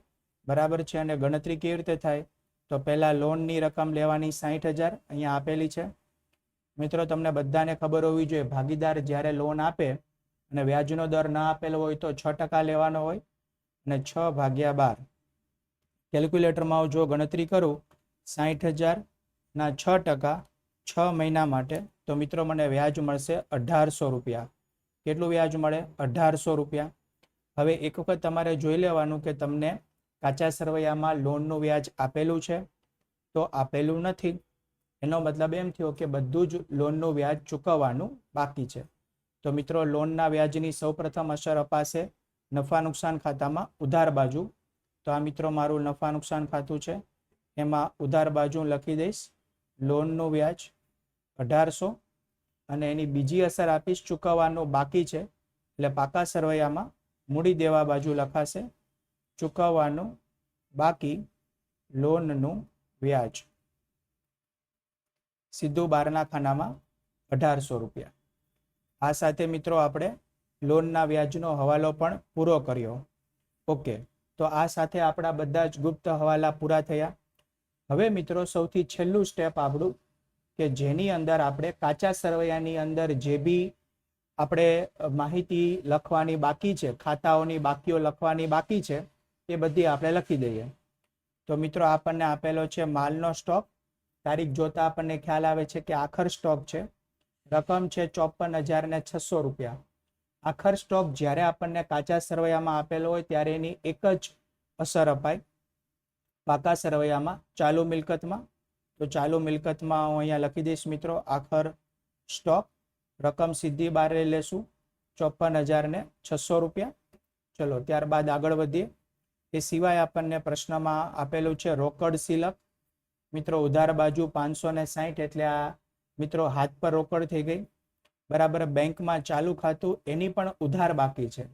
બરાબર છે. અને ગણતરી કેવી રીતે થાય? તો પહેલા લોનની રકમ લેવાની 60,000 અહીંયા આપેલી છે. મિત્રો તમને બધાને ખબર હોવી જોઈએ, ભાગીદાર જ્યારે લોન આપે અને વ્યાજનો દર ના આપેલો હોય તો 6% લેવાનો હોય અને 6/12. કેલ્ક્યુલેટરમાં જો ગણતરી કરું 60,000 ના 6%, 6 મહિના માટે, તો મિત્રો મને વ્યાજ મળશે 1,800 રૂપિયા. કેટલું વ્યાજ મળે? 1,800 રૂપિયા. હવે એક વખત તમારે જોઈ લેવાનું કે તમને કાચા સરવૈયામાં લોનનું વ્યાજ આપેલું છે તો આપેલું નથી. એનો મતલબ એમ થયો કે બધું જ લોનનું વ્યાજ ચૂકવવાનું બાકી છે. તો મિત્રો લોનના વ્યાજની સૌપ્રથમ અસર અપાશે નફા નુકસાન ખાતામાં ઉધાર બાજુ. તો આ મિત્રો મારું નફા નુકસાન ખાતું છે, એમાં ઉધાર બાજુ લખી દઈશ લોનનું વ્યાજ 1,800 અને એની બીજી અસર આપીશ ચૂકવવાનું બાકી છે, એટલે પાકા સરવૈયામાં મૂડી દેવા બાજુ લખાશે ચૂકવવાનું બાકી લોનનું વ્યાજ, સીધું બારના ખાનામાં 1,800 રૂપિયા. આ સાથે મિત્રો આપણે લોનના વ્યાજનો હવાલો પણ પૂરો કર્યો. ઓકે, તો આ સાથે આપણા બધા જ ગુપ્ત હવાલા પૂરા થયા. હવે મિત્રો સૌથી છેલ્લું સ્ટેપ આપણું કે જેની અંદર આપણે કાચા સરવૈયાની અંદર જે બી આપણે માહિતી લખવાની બાકી છે, ખાતાઓની બાકીઓ લખવાની બાકી છે, એ બધી આપણે લખી દઈએ. તો મિત્રો આપણને આપેલો છે માલનો સ્ટોક. તારીખ જોતા આપણને ખ્યાલ આવે છે કે આખર સ્ટોક છે. રકમ છે 54,600 રૂપિયા. આખર સ્ટોક જ્યારે આપણને કાચા સરવૈયામાં આપેલો હોય ત્યારે એની એક જ અસર અપાય પાકા સરવૈયામાં ચાલુ મિલકતમાં. તો ચાલુ મિલકતમાં હું અહીંયા લખી દઈશ મિત્રો આખર સ્ટોક. રકમ સીધી બહાર લેશું 54,600 રૂપિયા. ચલો ત્યારબાદ આગળ વધીએ. એ સિવાય આપણને પ્રશ્નમાં આપેલું છે રોકડ સિલક. મિત્રો ઉધાર બાજુ 560, એટલે આ મિત્રો હાથ પર રોકડ થઈ ગઈ. બરાબર. બેંકમાં ચાલુ ખાતું એની પણ ઉધાર બાકી છે,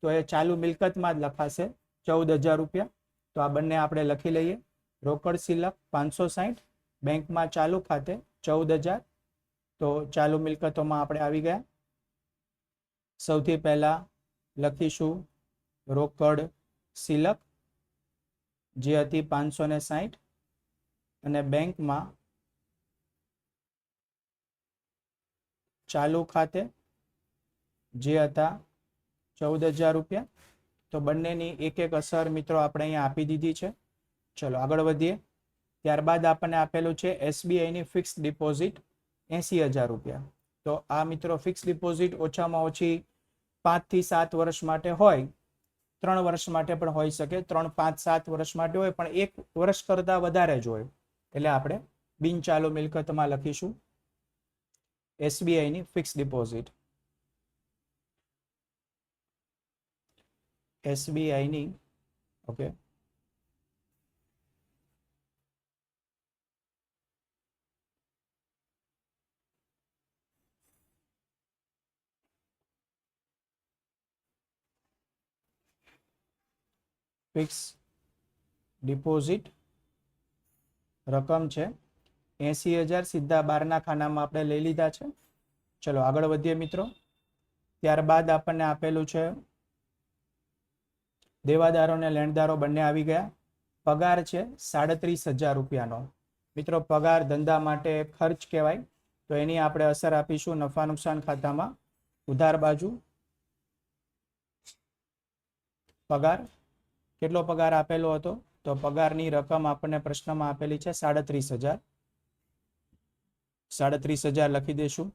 તો એ ચાલુ મિલકતમાં જ લખાશે 14,000 રૂપિયા. તો આ બંને આપણે લખી લઈએ. રોકડ સિલક 560, બેંકમાં ચાલુ ખાતે 14,000. તો ચાલુ મિલકતોમાં આપણે આવી ગયા. સૌથી પહેલા લખીશું રોકડ સિલક જે હતી 560 અને બેંકમાં ચાલુ ખાતે જે હતા 14,000 રૂપિયા. તો બંનેની એક એક અસર મિત્રો આપણે અહીંયા આપી દીધી છે. ચલો આગળ વધીએ. ત્યારબાદ આપણને આપેલું છે SBIની ફિક્સ ડિપોઝિટ 80,000 રૂપિયા. તો આ મિત્રો ફિક્સ ડિપોઝિટ ઓછામાં ઓછી 5 થી 7 વર્ષ માટે હોય, 3 વર્ષ માટે પણ હોઈ શકે, 3, 5, 7 વર્ષ માટે હોય, પણ 1 વર્ષ કરતા વધારે જ હોય. એટલે આપણે બિનચાલુ મિલકતમાં લખીશું SBIની ફિક્સ ડિપોઝિટ. SBIની ઓકે ફિક્સ ડિપોઝિટ રકમ છે 80,000, સીધા બારના ખાનામાં આપણે લઈ લીધા છે. ચલો આગળ વધીએ મિત્રો. ત્યારબાદ આપણને આપેલું છે દેવાદારો અને લેણદારો બંને આવી ગયા. પગાર છે 37,000 રૂપિયાનો. મિત્રો પગાર ધંધા માટે ખર્ચ કહેવાય, તો એની આપણે અસર આપીશું નફા નુકસાન ખાતામાં ઉધાર બાજુ. પગાર કેટલો પગાર આપેલો હતો? તો પગારની રકમ આપણને પ્રશ્નમાં આપેલી છે 37,000. 37,000 લખી દઈશું.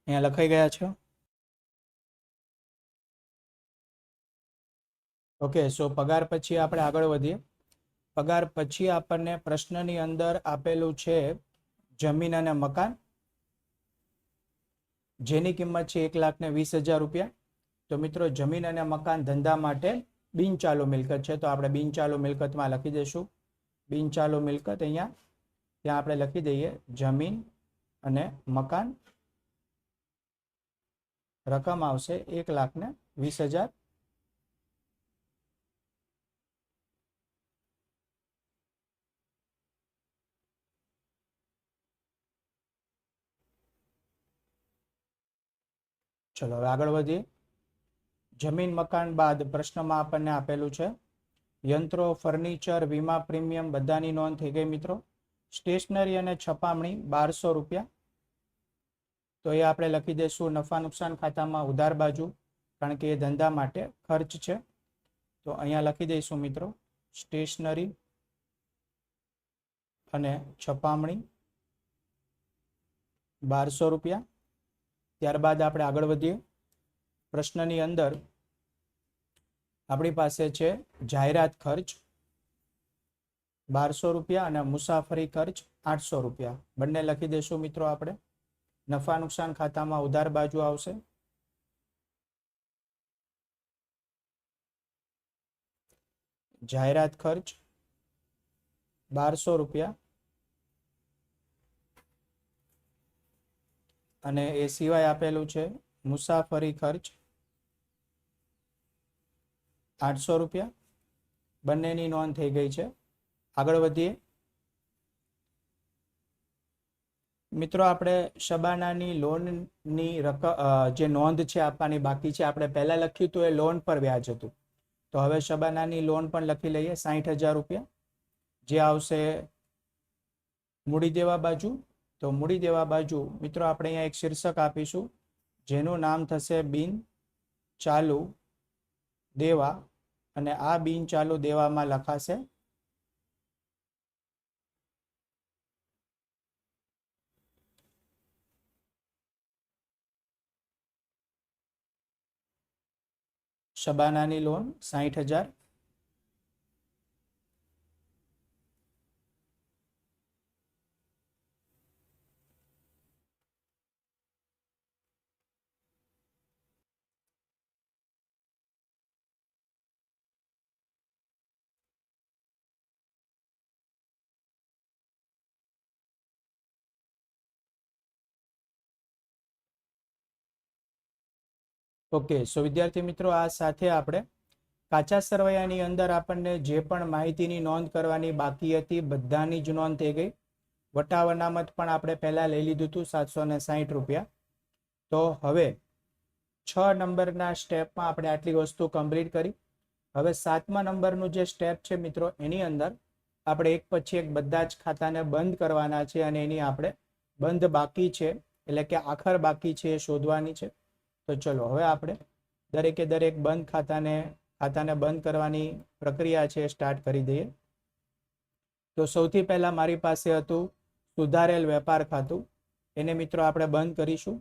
અહીંયા લખાઈ ગયા છે. ઓકે, સો પગાર પછી આપણે આગળ વધીએ. પગાર પછી આપણને પ્રશ્નની અંદર આપેલું છે જમીન અને મકાન. જેની કિંમત છે 1,20,000 રૂપિયા. તો મિત્રો જમીન અને મકાન ધંધા માટે બિનચાલુ મિલકત છે, તો આપણે બિનચાલુ મિલકતમાં લખી દઈશું બિનચાલુ મિલકત. અહીંયા ત્યાં આપણે લખી દઈએ જમીન અને મકાન. રકમ આવશે 1,20,000. ચલો હવે આગળ વધીએ. જમીન મકાન બાદ પ્રશ્નમાં આપણને આપેલું છે યંત્રો, ફર્નિચર, વીમા પ્રીમિયમ બધાની નોંધ થઈ ગઈ મિત્રો. સ્ટેશનરી અને છપામણી 1,200 રૂપિયા. તો એ આપણે લખી દઈશું નફા નુકસાન ખાતામાં ઉધાર બાજુ, કારણ કે એ ધંધા માટે ખર્ચ છે. તો અહીંયા લખી દઈશું મિત્રો સ્ટેશનરી અને છપામણી 1,200 રૂપિયા. ત્યારબાદ આપણે આગળ વધીએ. પ્રશ્નની અંદર આપણી પાસે છે જાહેરાત ખર્ચ 1,200 રૂપિયા અને મુસાફરી ખર્ચ 800 રૂપિયા. બંને લખી દઈશું મિત્રો આપણે. નફા નુકસાન ખાતામાં ઉધાર બાજુ આવશે. જાહેરાત ખર્ચ 1,200 રૂપિયા અને એ સિવાય આપેલું છે મુસાફરી ખર્ચ 800 રૂપિયા. બંનેની નોંધ થઈ ગઈ છે. આગળ વધીએ. મિત્રો આપણે શબાનાની લોનની જે નોંધ છે આપવાની બાકી છે, આપણે પહેલા લખ્યું હતું એ લોન પર વ્યાજ હતું. તો હવે શબાનાની લોન પણ લખી લઈએ 60,000 રૂપિયા, જે આવશે મૂડી દેવા બાજુ. તો મૂડી દેવા બાજુ મિત્રો આપણે અહીંયા એક શીર્ષક આપીશું જેનું નામ થશે બિન ચાલુ દેવા, અને આ બિન ચાલુ દેવામાં લખાશે શબાનાની લોન 60,000. ઓકે, સો વિદ્યાર્થી મિત્રો આ સાથે આપણે કાચા સરવૈયાની અંદર આપણને જે પણ માહિતીની નોંધ કરવાની બાકી હતી બધાની જ નોંધ થઈ ગઈ. વટાવ અનામત પણ આપણે પહેલા લઈ લીધું હતું 760 રૂપિયા. તો હવે 6 નંબરના સ્ટેપમાં આપણે આટલી વસ્તુ કમ્પ્લીટ કરી. હવે 7મા નંબરનું જે સ્ટેપ છે મિત્રો એની અંદર આપણે એક પછી એક બધા જ ખાતાને બંધ કરવાના છે અને એની આપણે બંધ બાકી છે એટલે કે આખર બાકી છે એ શોધવાની છે. તો ચલો હવે આપણે દરેકે દરેક બંધ ખાતાને બંધ કરવાની પ્રક્રિયા છે સ્ટાર્ટ કરી દઈએ. તો સૌથી પહેલા મારી પાસે હતું સુધારેલ વેપાર ખાતું, એને મિત્રો આપણે બંધ કરીશું.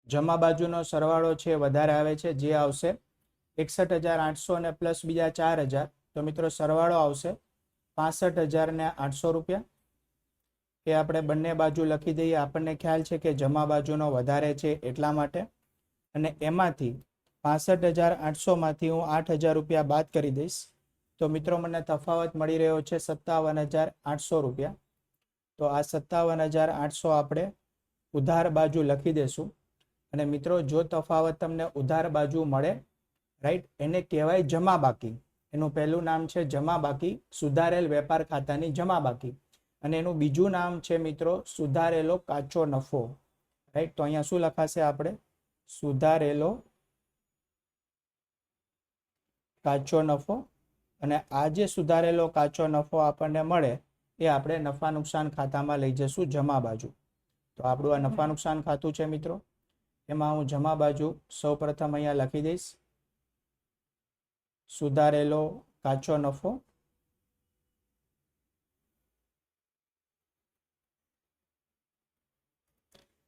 જમા બાજુનો સરવાળો છે વધારે આવે છે, જે આવશે 61,800 અને પ્લસ બીજા 4,000. તો મિત્રો સરવાળો આવશે 65,800 રૂપિયા. એ આપણે બંને બાજુ લખી દઈએ. આપણને ખ્યાલ છે કે જમા બાજુનો વધારે છે એટલા માટે. અને એમાંથી 65,800 માંથી હું 8,000 રૂપિયા બાદ કરી દઈશ. તો મિત્રો મને તફાવત મળી રહ્યો છે 57,800 રૂપિયા. તો આ 57,800 આપણે ઉધાર બાજુ લખી દેશું. અને મિત્રો જો તફાવત તમને ઉધાર બાજુ મળે, રાઈટ, એને કહેવાય જમા બાકી. એનું પહેલું નામ છે જમા બાકી, સુધારેલ વેપાર ખાતાની જમા બાકી. અને એનું બીજું નામ છે મિત્રો સુધારેલો કાચો નફો. રાઈટ, તો અહીંયા શું લખાશે આપણે? સુધારેલો કાચો નફો. અને આ જે સુધારેલો કાચો નફો આપણને મળે એ આપણે નફા નુકસાન ખાતામાં લઈ જશું જમા બાજુ. તો આપણું આ નફા નુકસાન ખાતું છે મિત્રો. એમાં હું જમા બાજુ સૌપ્રથમ અહીંયા લખી દઈશ સુધારેલો કાચો નફો.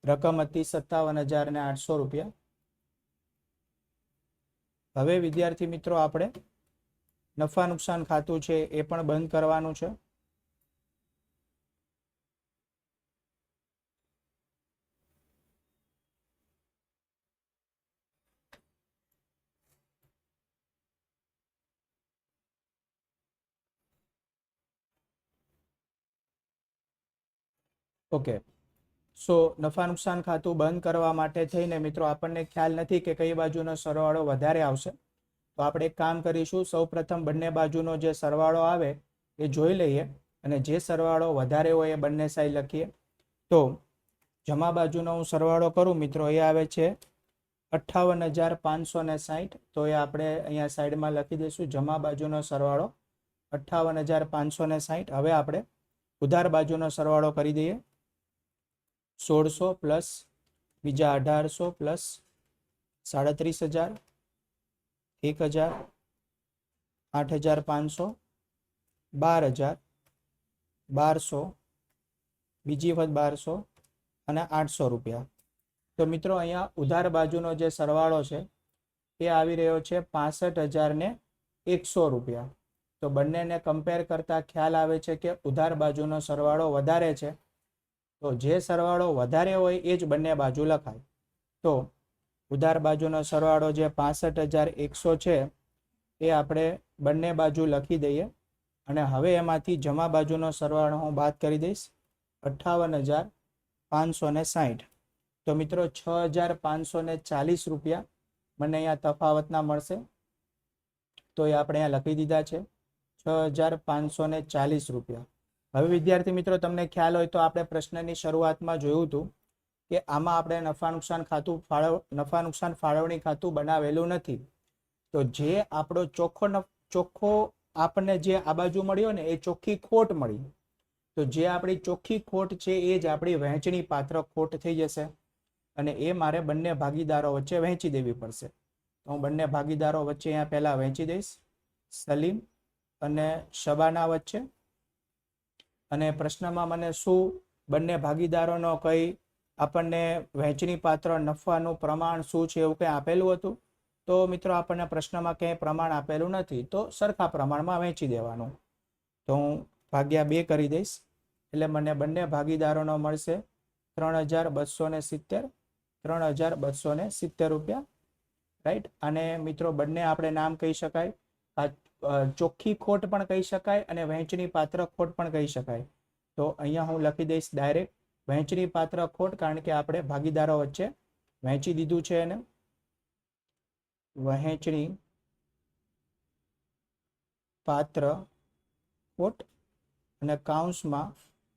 રકમ હતી 57,800 રૂપિયા. હવે વિદ્યાર્થી મિત્રો આપણે નફા નુકસાન ખાતું છે એ પણ બંધ કરવાનું છે. ઓકે, સો નફા નુકસાન ખાતું બંધ કરવા માટે થઈને મિત્રો આપણને ખ્યાલ નથી કે કઈ બાજુનો સરવાળો વધારે આવશે. તો આપણે એક કામ કરીશું, સૌ પ્રથમ બંને બાજુનો જે સરવાળો આવે એ જોઈ લઈએ અને જે સરવાળો વધારે હોય એ બંને સાઈડ લખીએ. તો જમા બાજુનો હું સરવાળો કરું મિત્રો, એ આવે છે 58,560. તો એ આપણે અહીંયા સાઈડમાં લખી દઈશું, જમા બાજુનો સરવાળો 58,560. હવે આપણે ઉધાર બાજુનો સરવાળો કરી દઈએ. 1600 પ્લસ બીજા 1800 પ્લસ 37,000, 1,000, 8,500, 12,000, 1200, બીજી વખત 1200 અને 800 રૂપિયા. તો મિત્રો અહીંયા ઉધાર બાજુનો જે સરવાળો છે એ આવી રહ્યો છે 65,100 રૂપિયા. તો બંનેને કમ્પેર કરતા ખ્યાલ આવે છે કે ઉધાર બાજુનો સરવાળો વધારે છે. તો જે સરવાળો વધારે હોય એ જ બંને બાજુ લખાય. તો ઉધાર બાજુનો સરવાળો જે 65,100 છે એ આપણે બંને બાજુ લખી દઈએ અને હવે એમાંથી જમા બાજુનો સરવાળો હું બાદ કરી દઈશ, 58,560. તો મિત્રો 6,540 રૂપિયા મને અહીંયા તફાવતના મળશે. તો એ આપણે અહીંયા લખી દીધા છે, 6,540 રૂપિયા. હવે વિદ્યાર્થી મિત્રો તમને ખ્યાલ હોય તો આપણે પ્રશ્નની શરૂઆતમાં જોયું હતું કે આમાં આપણે નફા નુકસાન ફાળવણી ખાતું બનાવેલું નથી. તો જે આપણો ચોખ્ખો આપણને જે આ બાજુ મળ્યો ને એ ચોખ્ખી ખોટ મળી. તો જે આપણી ચોખ્ખી ખોટ છે એ જ આપણી વહેંચણી પાત્ર ખોટ થઈ જશે અને એ મારે બંને ભાગીદારો વચ્ચે વહેંચી દેવી પડશે. તો હું બંને ભાગીદારો વચ્ચે અહીંયા પહેલા વહેંચી દઈશ, સલીમ અને શબાના વચ્ચે. અને પ્રશ્નમાં મને શું બંને ભાગીદારોનો કઈ આપણને વહેંચણી પાત્ર નફાનું પ્રમાણ શું છે એવું કંઈ આપેલું હતું? તો મિત્રો આપણને પ્રશ્નમાં ક્યાંય પ્રમાણ આપેલું નથી, તો સરખા પ્રમાણમાં વહેંચી દેવાનું. તો હું ભાગ્યા 2 કરી દઈશ એટલે મને બંને ભાગીદારોનો મળશે 3,270, 3,270 રૂપિયા, રાઈટ. અને મિત્રો બંને આપણે નામ કહી શકાય, ચોખ્ખી ખોટ પણ કહી શકાય અને વહેંચણી પાત્ર ખોટ પણ કહી શકાય. તો અહીંયા હું લખી દઈશ ડાયરેક્ટ વહેંચણી પાત્ર ખોટ, કારણ કે આપણે ભાગીદારો વચ્ચે વહેંચી દીધું છે એને. વહેંચણી પાત્ર ખોટ અને કૌંસમાં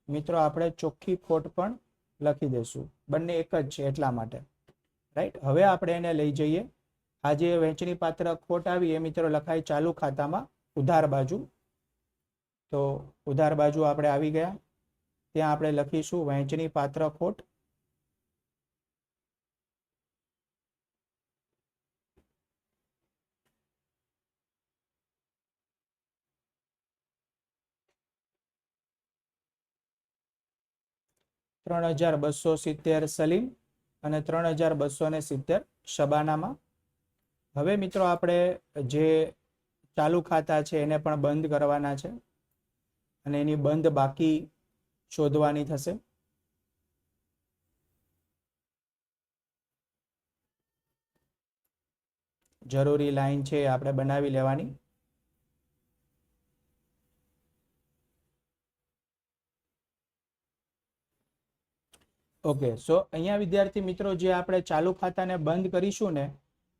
મિત્રો આપણે ચોખ્ખી ખોટ પણ લખી દઈશું, બંને એક જ છે એટલા માટે, રાઈટ. હવે આપણે એને લઈ જઈએ, આ જે વહેંચણી પાત્ર ખોટ આવી એ મિત્રો લખાય ચાલુ ખાતામાં ઉધાર બાજુ. તો ઉધાર બાજુ આપણે આવી ગયા, ત્યાં આપણે લખીશું વહેંચણી પાત્ર ખોટ. $3,270 સલીમ અને 3,270 શબાનામાં. હવે મિત્રો આપણે જે ચાલુ ખાતા છે એને પણ બંધ કરવાના છે અને એની બંધ બાકી શોધવાની થશે. જરૂરી લાઈન છે આપણે બનાવી લેવાની. ઓકે, સો અહીંયા વિદ્યાર્થી મિત્રો જે આપણે ચાલુ ખાતાને બંધ કરીશું ને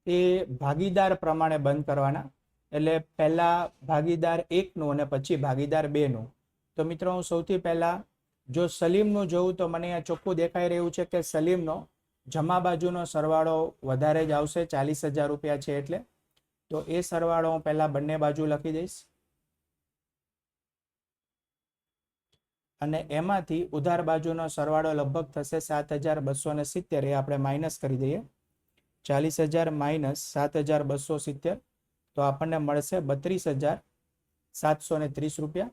એ ભાગીદાર પ્રમાણે બંધ કરવાના. એટલે પહેલા ભાગીદાર 1નું અને પછી ભાગીદાર 2નું. તો મિત્રો હું સૌથી પહેલા જો સલીમનું જોઉં તો મને અહીંયા ચોખ્ખું દેખાઈ રહ્યું છે કે સલીમનો જમા બાજુનો સરવાળો વધારે જ આવશે, 40,000 રૂપિયા છે એટલે. તો એ સરવાળો હું પહેલા બંને બાજુ લખી દઈશ અને એમાંથી ઉધાર બાજુનો સરવાળો લગભગ થશે 7,270. એ આપણે માઇનસ કરી દઈએ, 40,000 માઇનસ 7,270. તો આપણને મળશે 32,730 રૂપિયા.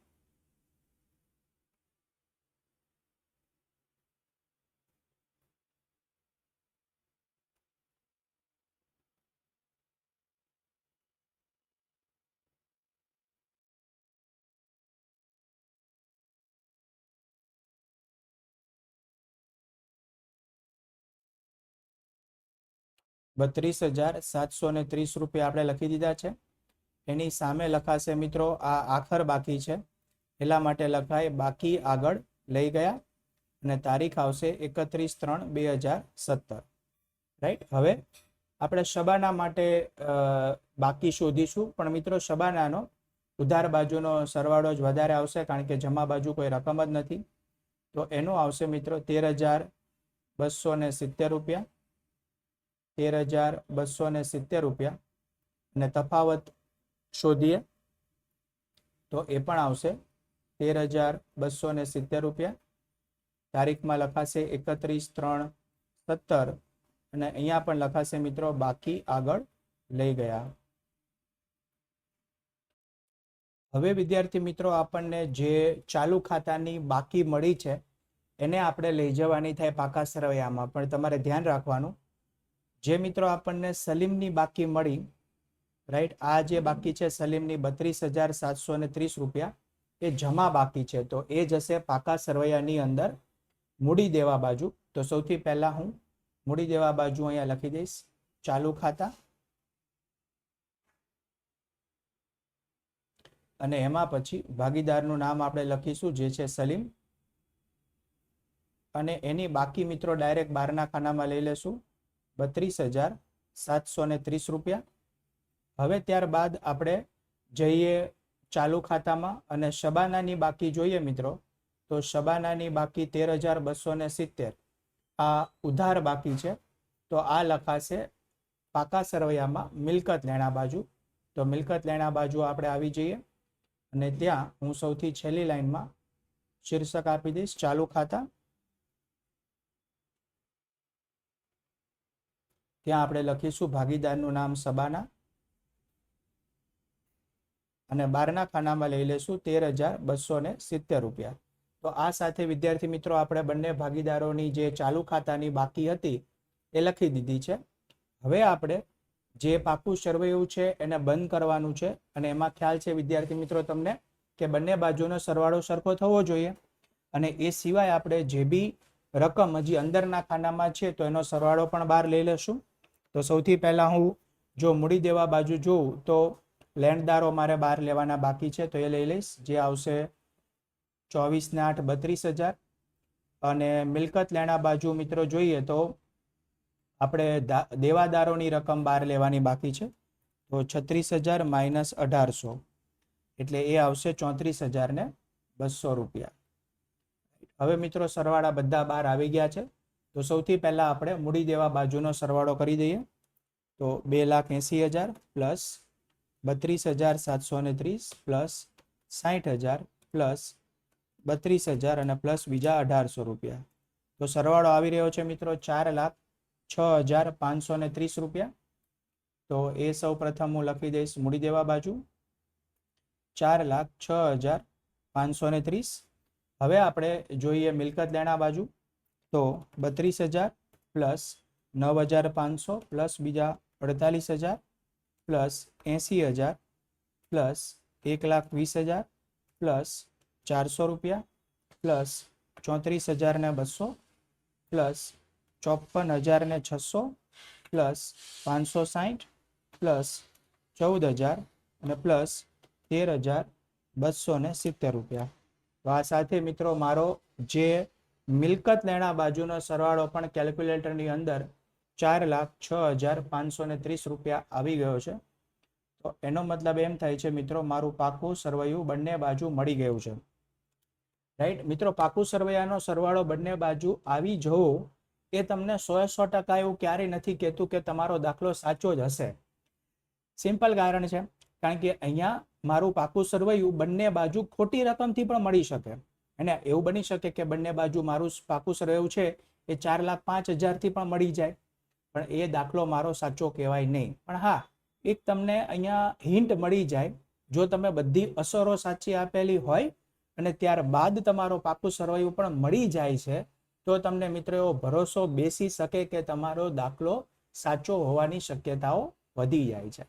32,730 રૂપિયા આપણે લખી દીધા છે. એની સામે લખાશે મિત્રો આ આખર બાકી છે, એટલા માટે લખાય બાકી આગળ લઈ ગયા અને તારીખ આવશે 31/3/2017. રાઈટ. હવે આપણે શબાના માટે બાકી શોધીશું, પણ મિત્રો શબાનાનો ઉધાર બાજુનો સરવાળો જ વધારે આવશે, કારણ કે જમા બાજુ કોઈ રકમ જ નથી. તો એનું આવશે મિત્રો 13,270 રૂપિયા. 13,270 રૂપિયા. અને તફાવત શોધીએ તો એ પણ આવશે 13,270 રૂપિયા. તારીખમાં લખાશે 31/3/17 અને અહીંયા પણ લખાશે મિત્રો બાકી આગળ લઈ ગયા. હવે વિદ્યાર્થી મિત્રો આપણને જે ચાલુ ખાતાની બાકી મળી છે એને આપણે લઈ જવાની થાય પાકા સરવૈયામાં. પણ તમારે ધ્યાન રાખવાનું, જે મિત્રો આપણને સલીમની બાકી મળી, રાઈટ, આ જે બાકી છે સલીમની 32,730 રૂપિયા, એ જમા બાકી છે, તો એ જશે પાકા સરવૈયાની અંદર મૂડી દેવા બાજુ. તો સૌથી પહેલા હું મૂડી દેવા બાજુ અહીંયા લખી દઈશ ચાલુ ખાતા, અને એમાં પછી ભાગીદારનું નામ આપણે લખીશું જે છે સલીમ, અને એની બાકી મિત્રો ડાયરેક્ટ બહારના ખાનામાં લઈ લેશું 32,730 રૂપિયા. હવે ત્યારબાદ આપણે જઈએ ચાલુ ખાતામાં અને શબાનાની બાકી જોઈએ મિત્રો, તો શબાનાની બાકી 13,270 આ ઉધાર બાકી છે, તો આ લખાશે પાકા સરવૈયામાં મિલકત લેણા બાજુ. તો મિલકત લેણા બાજુ આપણે આવી જઈએ અને ત્યાં હું સૌથી છેલ્લી લાઈનમાં શીર્ષક આપી દઈશ ચાલુ ખાતા. ત્યાં આપણે લખીશું ભાગીદારનું નામ શબાના અને બહારના ખાનામાં લઈ લેશું 13,270 રૂપિયા. તો આ સાથે વિદ્યાર્થી મિત્રો આપણે બંને ભાગીદારોની જે ચાલુ ખાતાની બાકી હતી એ લખી દીધી છે. હવે આપણે જે પાકું સરવૈયું છે એને બંધ કરવાનું છે, અને એમાં ખ્યાલ છે વિદ્યાર્થી મિત્રો તમને કે બંને બાજુનો સરવાળો સરખો થવો જોઈએ, અને એ સિવાય આપણે જે બી રકમ હજી અંદરના ખાનામાં છે તો એનો સરવાળો પણ બહાર લઈ લેશું. તો સૌથી પહેલા હું જો મૂડી દેવા બાજુ જોઉં તો લેણદારો મારે બહાર લેવાના બાકી છે, તો એ લઈ લઈશ, જે આવશે 24 ને 8 32,000. અને મિલકત લેણા બાજુ મિત્રો જોઈએ તો આપણે દેવાદારોની રકમ બહાર લેવાની બાકી છે, તો 36,000 - 1,800 એટલે એ આવશે 34,200 રૂપિયા. હવે મિત્રો સરવાળા બધા બહાર આવી ગયા છે, તો સૌથી પહેલા આપણે મૂડી દેવા બાજુનો સરવાળો કરી દઈએ. તો 2,80,000 પ્લસ 32,730 પ્લસ 60,000 પ્લસ 32,000 અને પ્લસ બીજા 1,800 રૂપિયા. તો સરવાળો આવી રહ્યો છે મિત્રો 4,06,530 રૂપિયા. તો એ સૌ પ્રથમ હું લખી દઈશ મૂડી દેવા બાજુ 4,06,530. હવે આપણે જોઈએ મિલકત લેણા બાજુ, તો 32,000 પ્લસ 9,500 પ્લસ બીજા 48,000 પ્લસ 80,000 પ્લસ 1,20,000 પ્લસ 400 રૂપિયા પ્લસ 34,200 પ્લસ 54,600 પ્લસ 560 પ્લસ 14,000 અને પ્લસ 13,270 રૂપિયા. તો આ સાથે મિત્રો મારો જે મિલકત લેણા બાજુનો સરવાળો પણ કેલ્ક્યુલેટરની અંદર 4,06,530 રૂપિયા આવી ગયો છે. તો એનો મતલબ એમ થાય છે મિત્રો મારું પાકું સરવૈયું બંને બાજુ મળી ગયું છે. રાઈટ મિત્રો, પાકું સરવૈયાનો સરવાળો બંને બાજુ આવી જવો એ તમને 100% એવું ક્યારેય નથી કહેતું કે તમારો દાખલો સાચો જ હશે. સિમ્પલ કારણ છે, કારણ કે અહીંયા મારું પાકું સરવૈયું બંને બાજુ ખોટી રકમથી પણ મળી શકે, અને એવું બની શકે કે બંને બાજુ મારું પાકું સરવૈયું છે એ 4,05,000 થી પણ મળી જાય, પણ એ દાખલો મારો સાચો કહેવાય નહીં. પણ હા, એક તમને અહીંયા હિન્ટ મળી જાય, જો તમે બધી અસરો સાચી આપેલી હોય અને ત્યારબાદ તમારો પાકું સરવૈયું પણ મળી જાય છે, તો તમને મિત્રો એવો ભરોસો બેસી શકે કે તમારો દાખલો સાચો હોવાની શક્યતાઓ વધી જાય છે.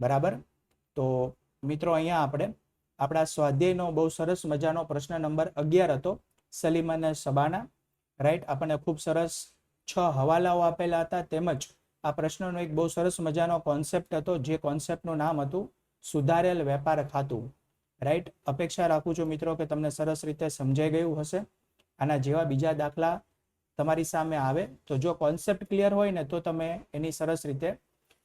બરાબર. તો મિત્રો અહીંયા આપણે આપણા સ્વાધ્યાયનો બહુ સરસ મજાનો પ્રશ્ન નંબર 11 હતો, સલીમ અને શબાના. રાઈટ, આપણને ખૂબ સરસ 6 હવાલાઓ આપેલા હતા, તેમજ આ પ્રશ્નનો એક બહુ સરસ મજાનો કોન્સેપ્ટ હતો, જે કોન્સેપ્ટનું નામ હતું સુધારેલ વેપાર ખાતું. રાઈટ, અપેક્ષા રાખું છું મિત્રો કે તમને સરસ રીતે સમજાઈ ગયું હશે. આના જેવા બીજા દાખલા તમારી સામે આવે તો જો કોન્સેપ્ટ ક્લિયર હોય ને તો તમે એની સરસ રીતે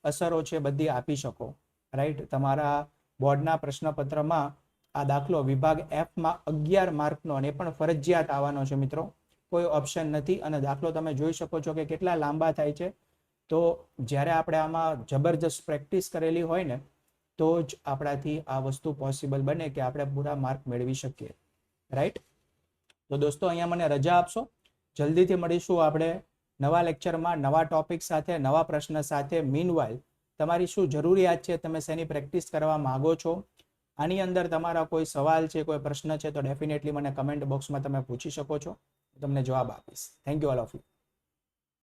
અસરો છે બધી આપી શકો. રાઈટ, તમારા બોર્ડના પ્રશ્નપત્રમાં આ દાખલો વિભાગ F માં 11 માર્કનો અને એ પણ ફરજિયાત આવવાનો છે મિત્રો, કોઈ ઓપ્શન નથી. અને દાખલો તમે જોઈ શકો છો કે કેટલા લાંબા થાય છે. તો જ્યારે આપણે આમાં જબરજસ્ત પ્રેક્ટિસ કરેલી હોય ને તો જ આપણાથી આ વસ્તુ પોસિબલ બને કે આપણે પૂરા માર્ક મેળવી શકીએ. રાઈટ, તો દોસ્તો અહીંયા મને રજા આપશો. જલ્દીથી મળીશું આપણે નવા લેક્ચરમાં, નવા ટોપિક સાથે, નવા પ્રશ્ન સાથે. મીનવાઇલ તમારી શું જરૂરિયાત છે, તમે શેની પ્રેક્ટિસ કરવા માંગો છો, આની અંદર તમારા કોઈ સવાલ છે, કોઈ પ્રશ્ન છે તો ડેફિનેટલી મને કમેન્ટ બોક્સમાં તમે પૂછી શકો છો, તમને જવાબ આપીશ. Thank you all of you.